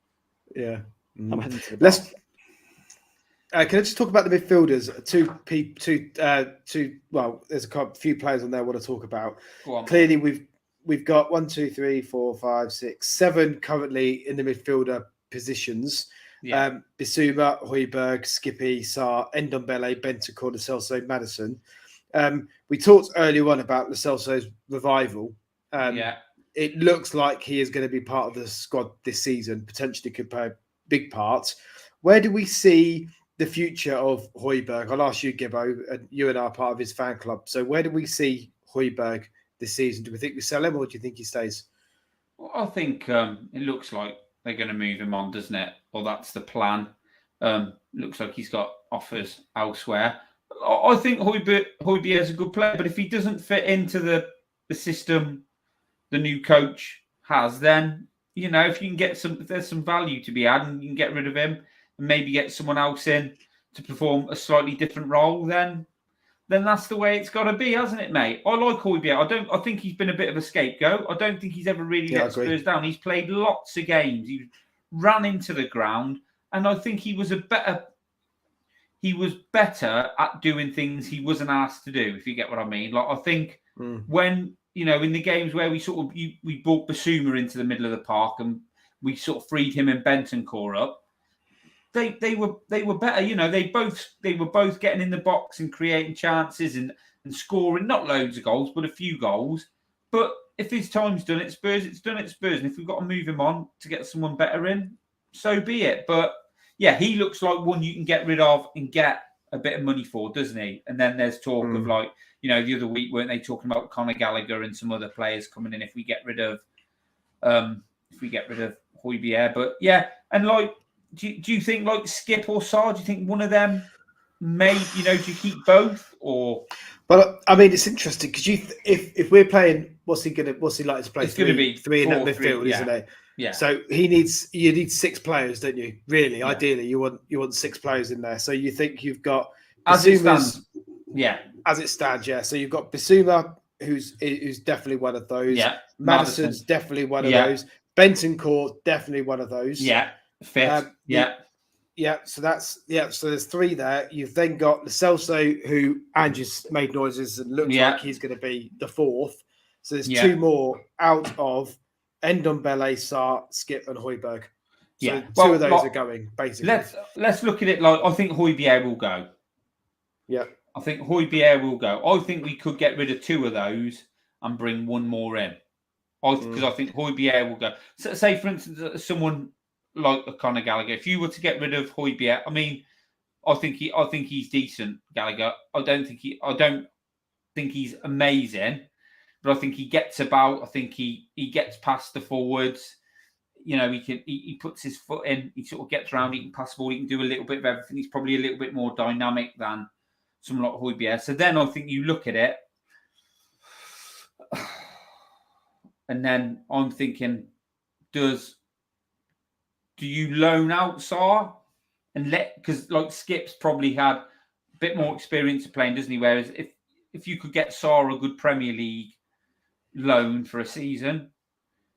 Yeah. I'm heading to the Let's. Can I just talk about the midfielders? Well, there's a few players on there I want to talk about. Clearly, we've got 1, 2, 3, 4, 5, 6, 7 currently in the midfielder positions. Yeah. Bissouma, Højbjerg, Skippy, Sarr, Ndombele, Bentancur, Lo Celso, Maddison. We talked earlier on about Lo Celso's revival. It looks like he is going to be part of the squad this season, potentially could play a big part. Where do we see the future of Højbjerg? I'll ask you, Gibbo, and you and I are part of his fan club. So where do we see Højbjerg this season? Do we think we sell him, or do you think he stays? Well, I think it looks like they're going to move him on, doesn't it? Or that's the plan. Looks like he's got offers elsewhere. I think Højbjerg is a good player, but if he doesn't fit into the system the new coach has, then, if you can get if there's some value to be had and you can get rid of him and maybe get someone else in to perform a slightly different role, then that's the way it's got to be, hasn't it, mate? I like Højbjerg. I think he's been a bit of a scapegoat. I don't think he's ever really let Spurs down. He's played lots of games. He ran into the ground, and I think he he was better at doing things he wasn't asked to do, if you get what I mean. Like, I think when, in the games where we sort of, we brought Basuma into the middle of the park and we sort of freed him and Bentancur up, they were better. They were both getting in the box and creating chances and scoring, not loads of goals, but a few goals. But if his time's done at Spurs, it's done at Spurs. And if we've got to move him on to get someone better in, so be it. But yeah, he looks like one you can get rid of and get a bit of money for, doesn't he? And then there's talk of the other week, weren't they talking about Conor Gallagher and some other players coming in if we get rid of Hojbjerg. But yeah, and like, do you think like Skip or Saar? Do you think one of them may, do you keep both or? Well, I mean, it's interesting because if we're playing, what's he like to play? It's going to be three in that midfield, isn't it? Yeah. So you need 6 players, don't you? Really, ideally, you want 6 players in there. So you think you've got as it stands, yeah. So you've got Basuma, who's definitely one of those. Yeah. Madison's definitely one of those. Bentancur, definitely one of those. Yeah. Fit. Yeah, so so there's 3 there. You've then got Lo Celso, who Andrew's made noises and looks like he's going to be the 4th. So there's 2 more out of Ndombele, Saar, Skip, and Hojbjerg. So 2 of those are going, basically. Let's look at it like I think Hojbjerg will go. Yeah. I think Hojbjerg will go. I think we could get rid of 2 of those and bring 1 more in. Because I think Hojbjerg will go. So, say, for instance, someone like Conor Gallagher. If you were to get rid of Hojbjerg, I mean, I think he's decent, Gallagher. I don't think he's amazing, but I think he gets about. I think he gets past the forwards. He puts his foot in. He sort of gets around. He can pass the ball. He can do a little bit of everything. He's probably a little bit more dynamic than someone like Hojbjerg. So then I think you look at it, and then I'm thinking, do you loan out Saar and because like Skip's probably had a bit more experience of playing, doesn't he? Whereas if you could get Saar a good Premier League loan for a season,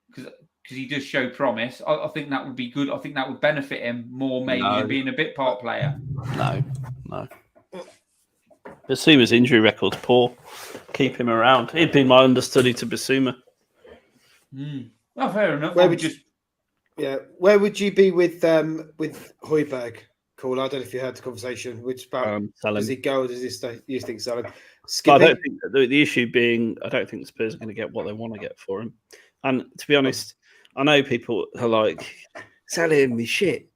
because he does show promise, I think that would be good. I think that would benefit him more, maybe, than being a bit part player. No. Basuma's injury record's poor. Keep him around. He'd been my understudy to Basuma. Well, fair enough. Where would you be with Hojbjerg? Cool. I don't know if you heard the conversation. Which about does he go or does he stay? You think sell him? I don't think the issue being I don't think Spurs are going to get what they want to get for him. And to be honest, I know people are like, sell him, he's shit.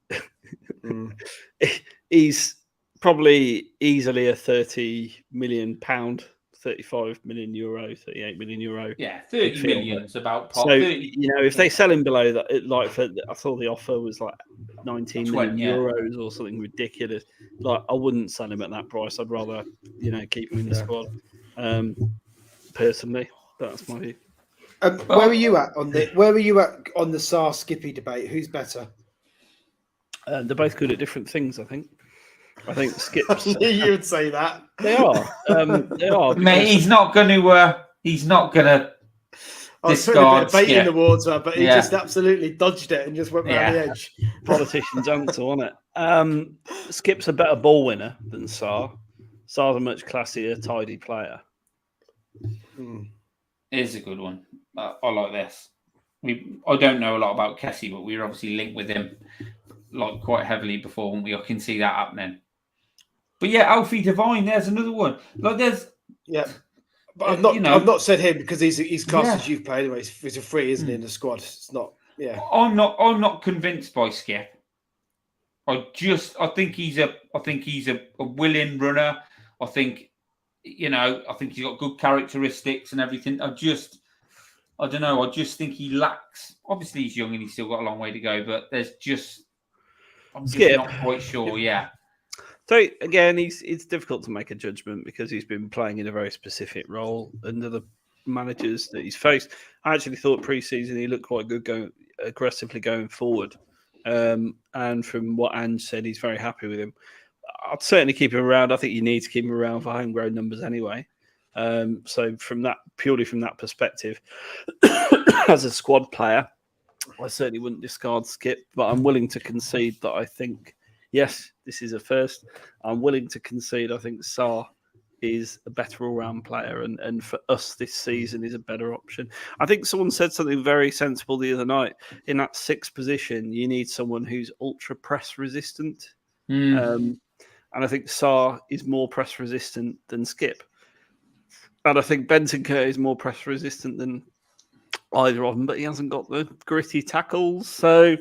He's probably easily a £30 million, €35 million, €38 million. Yeah, 30 million is about pot. So, if they sell him below that, I thought the offer was like 19 million euros or something ridiculous. Like, I wouldn't sell him at that price. I'd rather, keep him in the squad. Personally, that's my view. Where are you at on the Saar Skippy debate? Who's better? They're both good at different things, I think. I think Skip's. You would say that they are. They are. Mate, he's not going to. He's not going to. I was putting a bit of bait in the water, but he just absolutely dodged it and just went round the edge. Politician's answer, wasn't it? Skip's a better ball winner than Saar. Saar's a much classier, tidy player. It is a good one. I like this. I don't know a lot about Kessie, but we were obviously linked with him like quite heavily before, weren't we? I can see that happening. But yeah, Alfie Devine, there's another one. Like there's but I've not said him because he's classed as youth player anyway. He's a free, isn't he, in the squad? It's not. Yeah, I'm not convinced by Skip. I think he's a willing runner. I think he's got good characteristics and everything. I don't know. I just think he lacks. Obviously, he's young and he's still got a long way to go. But I'm just not quite sure. Yeah. So again, it's difficult to make a judgment because he's been playing in a very specific role under the managers that he's faced. I actually thought pre-season he looked quite good aggressively going forward. And from what Ange said, he's very happy with him. I'd certainly keep him around. I think you need to keep him around for homegrown numbers anyway. So purely from that perspective, as a squad player, I certainly wouldn't discard Skip, but I'm willing to concede that I think yes, this is a first. I'm willing to concede. I think Sarr is a better all-round player, and for us this season is a better option. I think someone said something very sensible the other night. In that 6th position, you need someone who's ultra press resistant, and I think Sarr is more press resistant than Skip, and I think Bentancur is more press resistant than either of them, but he hasn't got the gritty tackles, so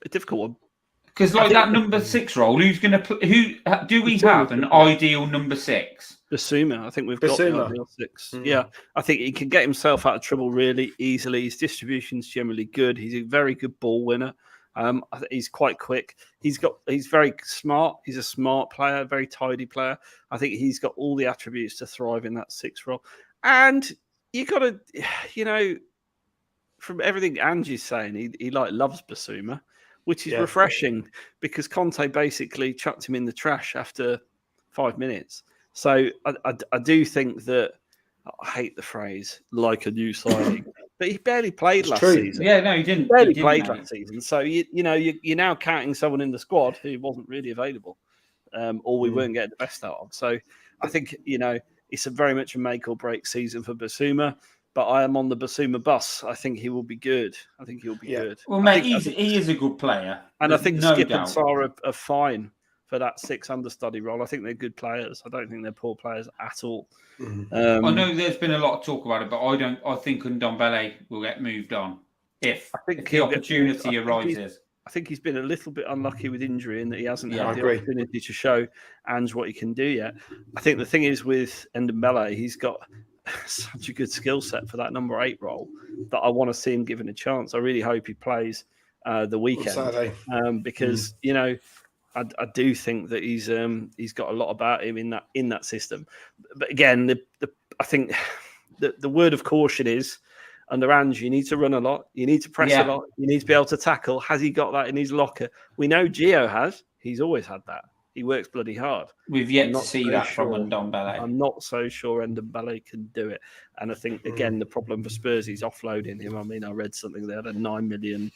a difficult one. Because like that number 6 role, who's going to who do we have an ideal number 6? Basuma, I think we've got the ideal 6. Yeah, I think he can get himself out of trouble really easily. His distribution's generally good. He's a very good ball winner. He's quite quick. He's very smart. He's a smart player, very tidy player. I think he's got all the attributes to thrive in that 6 role. And you got to, from everything Angie's saying, he loves Basuma, which is refreshing because Conte basically chucked him in the trash after 5 minutes. So I do think that, I hate the phrase, like a new signing, but he barely played last season. Yeah, no, he didn't. He barely played last season. So, you're now counting someone in the squad who wasn't really available or we weren't getting the best out of. So I think, it's a very much a make or break season for Basuma. But I am on the Basuma bus. I think he will be good. Good. Well, mate, he is a good player. And I think Skip and Sarr are fine for that 6 understudy role. I think they're good players. I don't think they're poor players at all. I know there's been a lot of talk about it, but I think Ndombele will get moved on if the opportunity arises. I think he's been a little bit unlucky with injury in that he hasn't had the opportunity to show Ange what he can do yet. I think the thing is with Ndombele, he's got such a good skill set for that number 8 role that I want to see him given a chance. I really hope he plays the weekend because I do think that he's got a lot about him in that system. But again, I think the word of caution is under Ange, you need to run a lot, you need to press a lot, you need to be able to tackle. Has he got that in his locker? We know Gio has. He's always had that. He works bloody hard. We've yet to see that from Ndombele. I'm not so sure Ndombele can do it. And I think, again, the problem for Spurs is offloading him. I mean, I read something. They had a £9 million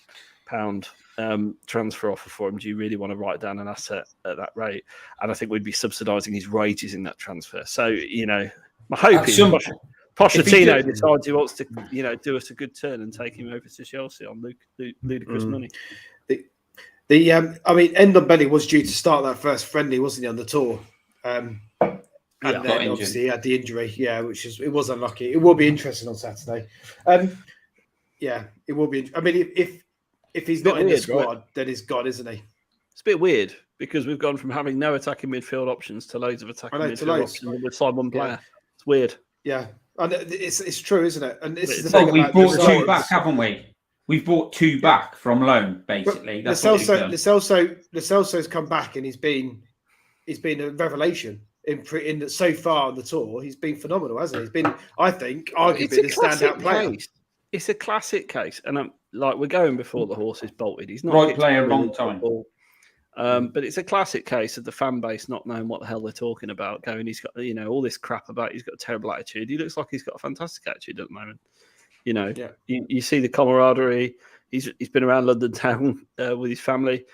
transfer offer for him. Do you really want to write down an asset at that rate? And I think we'd be subsidising his wages in that transfer. So, my hope is Pochettino decides he wants to, do us a good turn and take him over to Chelsea on ludicrous money. Ndombele was due to start that first friendly, wasn't he, on the tour? And then obviously he had the injury, it was unlucky. It will be interesting on Saturday. It will be. I mean, if he's not in the squad, then he's gone, isn't he? It's a bit weird because we've gone from having no attacking midfield options to loads of attacking midfield options and we've signed one player. It's weird. Yeah, and it's true, isn't it? And this is the thing. We've brought 2 back, haven't we? We've brought 2 back from loan, basically. That's Lo Celso's come back and he's been a revelation in so far on the tour. He's been phenomenal, hasn't he? He's been, I think, arguably the standout player. It's a classic case, and we're going before the horse is bolted. He's not right player, wrong time. But it's a classic case of the fan base not knowing what the hell they're talking about. Going, he's got all this crap about. He's got a terrible attitude. He looks like he's got a fantastic attitude at the moment. You see the camaraderie. He's been around London town with his family.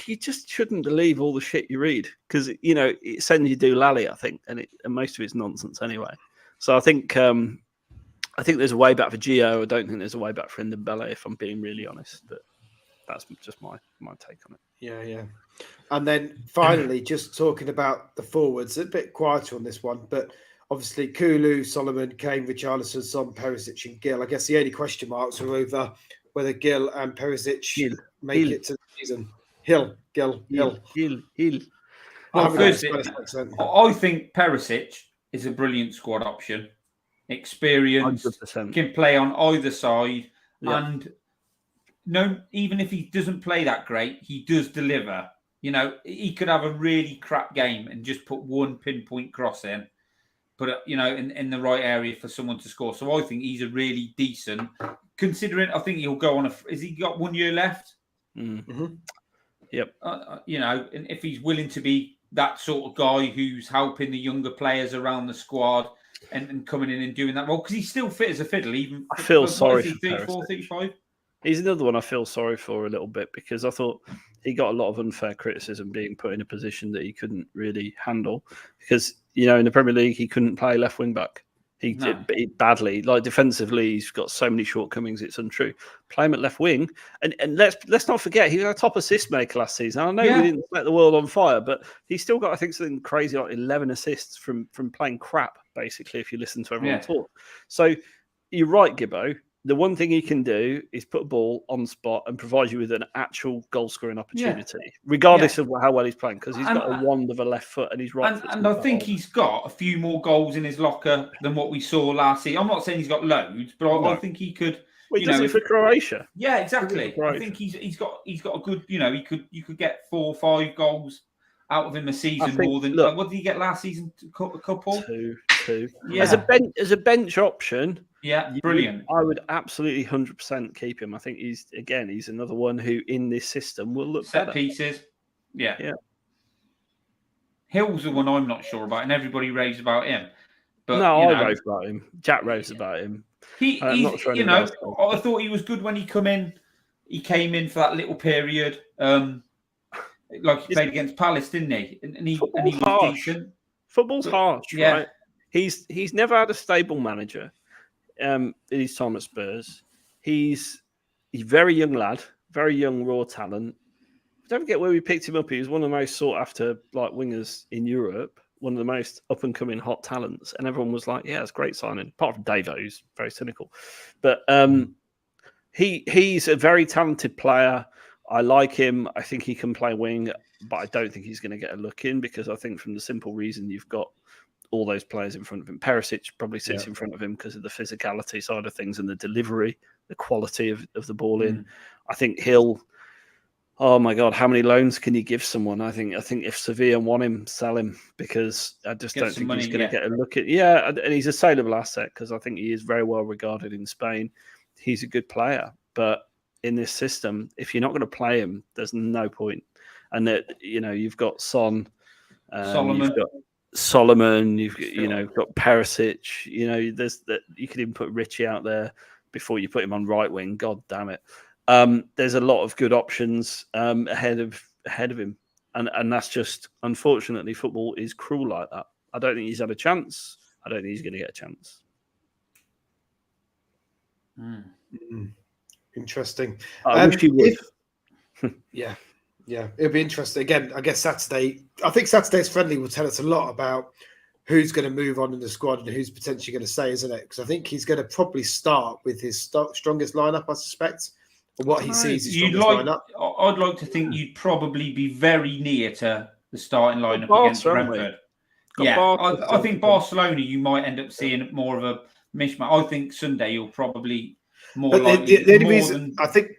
You just shouldn't believe all the shit you read because it sends you doolally, I think, and most of it's nonsense anyway. So I think there's a way back for Gio. I don't think there's a way back for Ndombele, if I'm being really honest. But that's just my take on it. Yeah. And then finally, just talking about the forwards, a bit quieter on this one, but. Obviously, Kulu, Solomon, Kane, Richarlison, Son, Perisic and Gill. I guess the only question marks are over whether Gill and Perisic make it to the season. Gill. Well, I think Perisic is a brilliant squad option. Experienced, 100%. Can play on either side. Yeah. And even if he doesn't play that great, he does deliver. He could have a really crap game and just put one pinpoint cross in. Put it, in the right area for someone to score. So I think he's a really decent, considering I think he'll go on has he got 1 year left? Mm-hmm. Yep. And if he's willing to be that sort of guy who's helping the younger players around the squad and coming in and doing that role, because he's still fit as a fiddle. Even I feel sorry for 34, 35. He's another one I feel sorry for a little bit because I thought he got a lot of unfair criticism being put in a position that he couldn't really handle because, in the Premier League, he couldn't play left wing back. He did badly. Like defensively, he's got so many shortcomings, it's untrue. Play him at left wing. And let's not forget, he was our top assist maker last season. I know we didn't set the world on fire, but he still got, I think, something crazy like 11 assists from playing crap, basically, if you listen to everyone talk. So you're right, Gibbo. The one thing he can do is put a ball on the spot and provide you with an actual goal-scoring opportunity, regardless of how well he's playing, because he's got a wand of a left foot and he's right. And I think he's got a few more goals in his locker than what we saw last season. I'm not saying he's got loads, but I think he could. Well, he does it for Croatia. Yeah, exactly. I think he's got a good. You could get 4 or 5 goals out of him a season more than what did he get last season? A couple, two. Yeah. As a bench option. Yeah, brilliant. I would absolutely 100% keep him. I think he's another one who in this system will look set better. Pieces. Yeah. Hill's the one I'm not sure about, and everybody raves about him. But I rave about him. Jack raves about him. He's not sure. I thought he was good when he came in. He came in for that little period. Like he played against Palace, didn't he? And he was decent. Football's harsh, right? He's never had a stable manager. In his time at Spurs, he's a very young lad, very young raw talent. Don't forget where we picked him up. He was one of the most sought after wingers in Europe, one of the most up and coming hot talents, and everyone was like, "Yeah, it's a great signing." Apart from Davo, who's very cynical, but he's a very talented player. I like him. I think he can play wing, but I don't think he's going to get a look in because I think from the simple reason you've got all those players in front of him. Perisic probably sits in front of him because of the physicality side of things and the delivery, the quality of the ball in. I think he'll, oh my God, how many loans can you give someone? I think if Sevilla want him, sell him because I just don't think he's going to get a look at. Yeah, and he's a saleable asset because I think he is very well regarded in Spain. He's a good player, but in this system, if you're not going to play him, there's no point. And that you've got Son, Solomon, you've got Perisic, there's that you could even put Richie out there before you put him on right wing. God damn it. There's a lot of good options ahead of him. And that's just, unfortunately, football is cruel like that. I don't think he's had a chance. I don't think he's going to get a chance. Interesting. I wish he would. Yeah, it'll be interesting. Again, I guess Saturday. I think Saturday's friendly will tell us a lot about who's going to move on in the squad and who's potentially going to stay, isn't it? Because I think he's going to probably start with his strongest lineup, I suspect, or what he sees his strongest lineup. I'd like to think you'd probably be very near to the starting lineup against Brentford. I think Barcelona, you might end up seeing more of a mishmash. I think Sunday you'll probably more likely. The only reason I think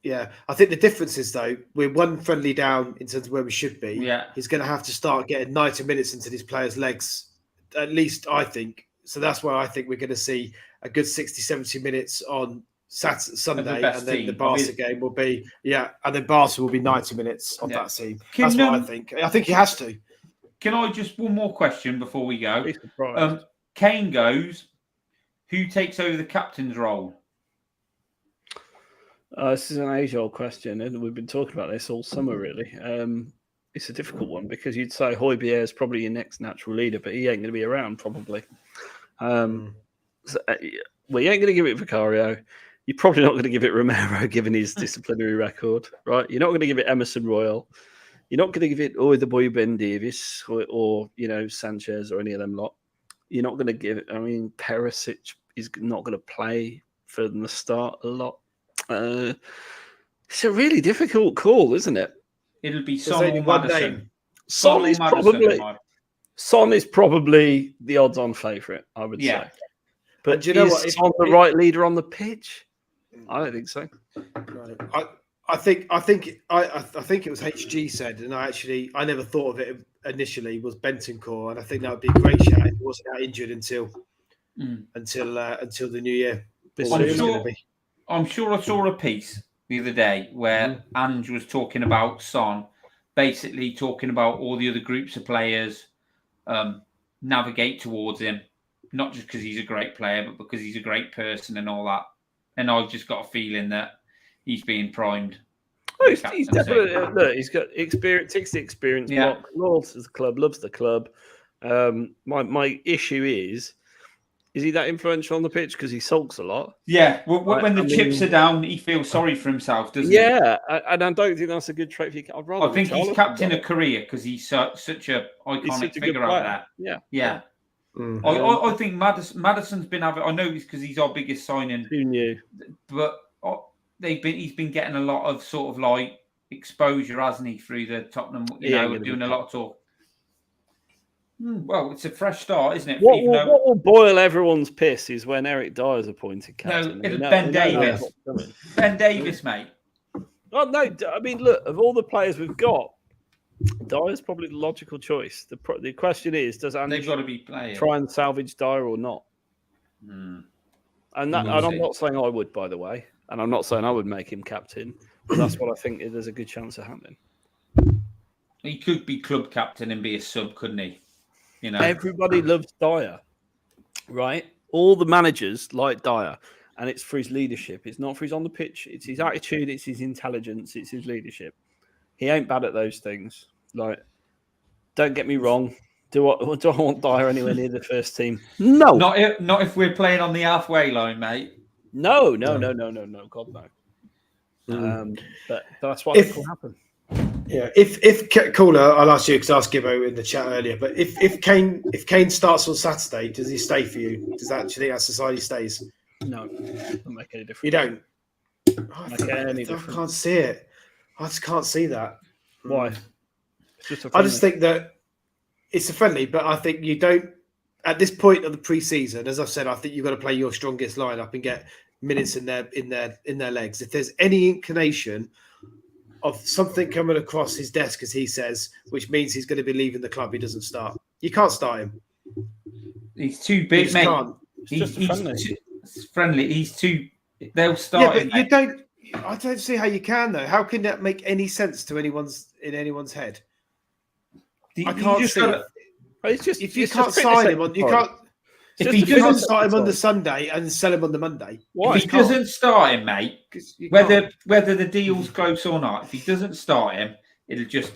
the difference is though we're one friendly down in terms of where we should be. Yeah, he's going to have to start getting 90 minutes into these players' legs, at least I think. So that's why I think we're going to see a good 60, 70 minutes on Sunday, and then the Barca game will be and then Barca will be 90 minutes on that team. That's what I think. I think he has to. Can I just one more question before we go? Kane goes. Who takes over the captain's role? This is an age-old question, and we've been talking about this all summer, really. It's a difficult one because you'd say Hojbjerg is probably your next natural leader, but he ain't going to be around, probably. You ain't going to give it Vicario. You're probably not going to give it Romero, given his disciplinary record, right? You're not going to give it Emerson Royal. You're not going to give it the boy Ben Davies or Sanchez or any of them lot. You're not going to give it. I mean, Perisic is not going to play for the start a lot. It's a really difficult call, isn't it? It'll be Son or Maddison. Son is probably the odds-on favourite, I would say. But do you know what? Son the right leader on the pitch? I don't think so. I think it was HG said, and I never thought of it initially, was Bentancur, and I think that would be a great shout if he wasn't out injured until the new year. I'm sure I saw a piece the other day where Ange was talking about Son, basically talking about all the other groups of players navigate towards him, not just because he's a great player, but because he's a great person and all that. And I've just got a feeling that he's being primed. Oh, he's definitely look. He's got experience. Takes the experience block. Loyal to the club. Loves the club. My issue is he that influential on the pitch because he sulks a lot? Yeah. Well, when the chips are down, he feels sorry for himself, doesn't he? Yeah, and I don't think that's a good trait for you. I'd rather. I think he's captain a career because he's such a iconic figure out there. Yeah. I think Maddison's been having. I know it's because he's our biggest signing. Who knew? But he's been getting a lot of sort of like exposure, hasn't he, through the Tottenham? Doing a lot of talk. Well, it's a fresh start, isn't it? What will boil everyone's piss is when Eric Dyer's appointed captain. No, Ben Davis. Ben Davis, mate. Oh no! I mean, look, of all the players we've got, Dyer's probably the logical choice. The question is, does Andy got to be playing. Try and salvage Dyer or not? And I'm not saying I would, by the way, and I'm not saying I would make him captain, but that's what I think there's a good chance of happening. He could be club captain and be a sub, couldn't he? Everybody loves Dyer, right? All the managers like Dyer, and it's for his leadership. It's not for his on the pitch. It's his attitude. It's his intelligence. It's his leadership. He ain't bad at those things. Like, don't get me wrong. Do I want Dyer anywhere near the first team? No. Not if we're playing on the halfway line, mate. No. God, no. But that's what will happen. Yeah, if Caller, I'll ask you because I asked Gibbo in the chat earlier. But if Kane starts on Saturday, does he stay for you? Do you think that's the side he stays? No, doesn't make any difference. You don't. I can't see it. I just can't see that. Why? I just think that it's a friendly, but I think you don't. At this point of the pre-season, as I've said, I think you've got to play your strongest lineup and get minutes in their legs. If there's any inclination of something coming across his desk, as he says, which means he's going to be leaving the club, he doesn't start. You can't start him. He's too big, mate. He's friendly. He's too. They'll start. Yeah, but you don't. I don't see how you can though. How can that make any sense to anyone's head? I can't see it. If you can't sign him on, you can't. If he doesn't start him on the Sunday and sell him on the Monday, if he doesn't start him, mate, whether the deal's close or not, if he doesn't start him, it'll just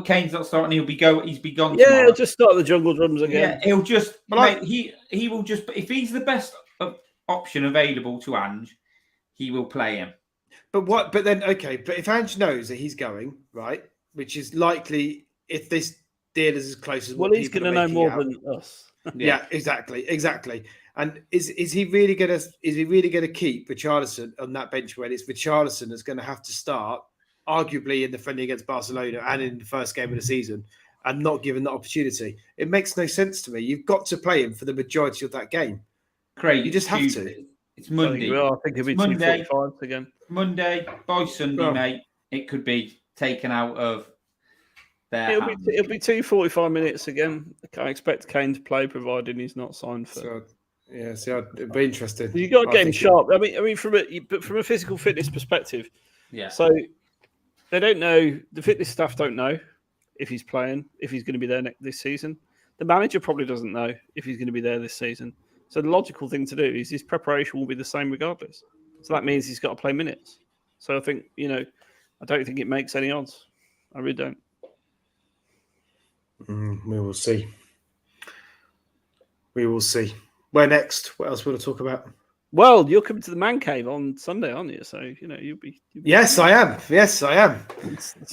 Kane's not starting. He's be gone. Yeah, tomorrow. He'll just start the jungle drums again. Yeah, he'll just. Mate, he will just. If he's the best option available to Ange, he will play him. But then if Ange knows that he's going right, which is likely if this deal is as close as he's going to know more than us. Yeah, exactly. And is he really going to keep Richarlison on that bench when it's Richarlison that's going to have to start, arguably in the friendly against Barcelona and in the first game of the season, and not given that opportunity? It makes no sense to me. You've got to play him for the majority of that game. Craig, you just have to. It's Monday. I think it'll be Monday again. Monday by Sunday, mate. It could be taken out of. It'll be 2:45 minutes again. I expect Kane to play, providing he's not signed for. It'd be interesting. You got to get him sharp. I mean, from a physical fitness perspective, yeah. So they don't know. The fitness staff don't know if he's playing, if he's going to be there this season. The manager probably doesn't know if he's going to be there this season. So the logical thing to do is his preparation will be the same regardless. So that means he's got to play minutes. So I think I don't think it makes any odds. I really don't. We will see. Where next? What else we want to talk about? Well, you're coming to the man cave on Sunday, aren't you? So you'll be. Yes, I am.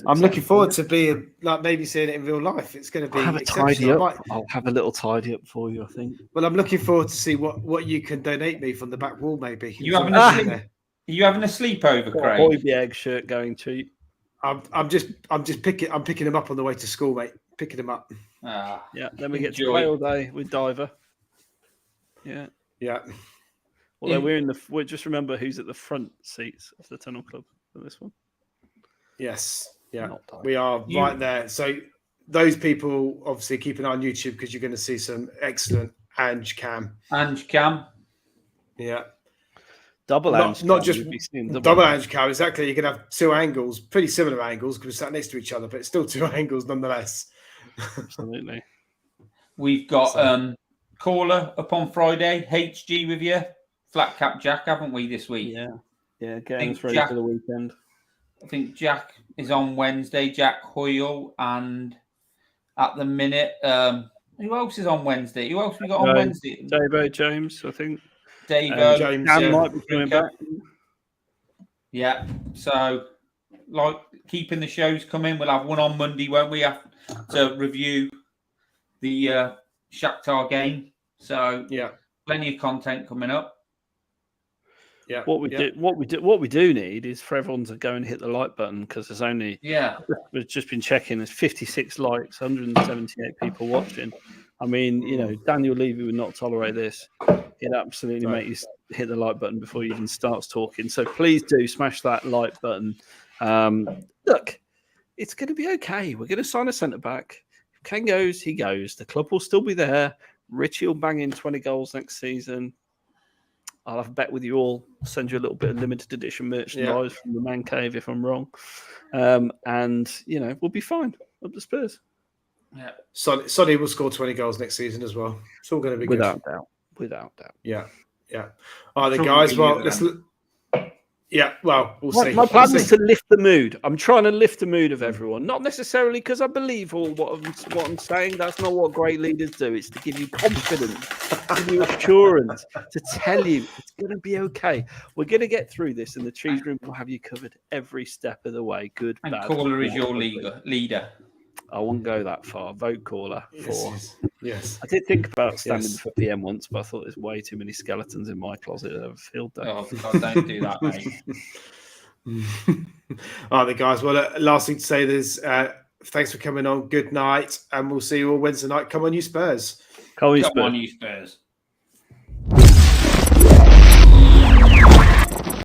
I'm looking forward to being maybe seeing it in real life. It's going to be. I'll have a tidy up. I'll have a little tidy up for you, I think. Well, I'm looking forward to see what you can donate me from the back wall. Maybe you having a sleepover, Craig? Boy, the egg shirt going cheap. I'm picking him up on the way to school, mate. Picking him up. Yeah. Then we get to play all day with Diver. Yeah. Yeah. Although we just remember who's at the front seats of the Tunnel Club for this one. Yes. Yeah. We are right there. So those people obviously keep an eye on YouTube because you're going to see some excellent Ange cam. Yeah. Double Ange cam. Not just double Ange cam. Exactly. You're going to have two angles, pretty similar angles because we're sat next to each other, but it's still two angles nonetheless. Absolutely. We've got Caller up on Friday, HG with you. Flat cap Jack, haven't we, this week? Yeah. Yeah, getting us ready for the weekend. I think Jack is on Wednesday, Jack Hoyle, and at the minute, who else is on Wednesday? Who else we got on Wednesday? Davo James, I think. Davo James, Dan might be coming back. Yeah, so like keeping the shows coming. We'll have one on Monday, won't we? Have to review the Shakhtar game. So plenty of content coming up. Yeah. What we do need is for everyone to go and hit the like button, because there's only we've just been checking. There's 56 likes, 178 people watching. I mean, you know, Daniel Levy would not tolerate this. He'd absolutely make you hit the like button before you even starts talking. So please do smash that like button. Look, it's going to be okay. We're going to sign a centre back. If Kane goes, he goes. The club will still be there. Richie will bang in 20 goals next season. I'll have a bet with you all. I'll send you a little bit of limited edition merchandise from the man cave if I'm wrong. And, you know, we'll be fine up the Spurs. Yeah. Sonny will score 20 goals next season as well. It's all going to be without good. doubt. Without doubt. Yeah. Yeah. All right, then, guys. Well, let's we'll see. My plan is to lift the mood. I'm trying to lift the mood of everyone. Not necessarily because I believe all what I'm saying. That's not what great leaders do. It's to give you confidence, to give you assurance, to tell you it's going to be okay. We're going to get through this, and the cheese room will have you covered every step of the way. Good, and bad. Caller is your leader. I won't go that far. Vote Caller for. Yes. I did think about standing for PM once, but I thought there's way too many skeletons in my closet to have a field day. Oh, God, don't do that, mate. All right, guys. Well, last thing to say is thanks for coming on. Good night, and we'll see you all Wednesday night. Come on, you Spurs. Come on, you Spurs.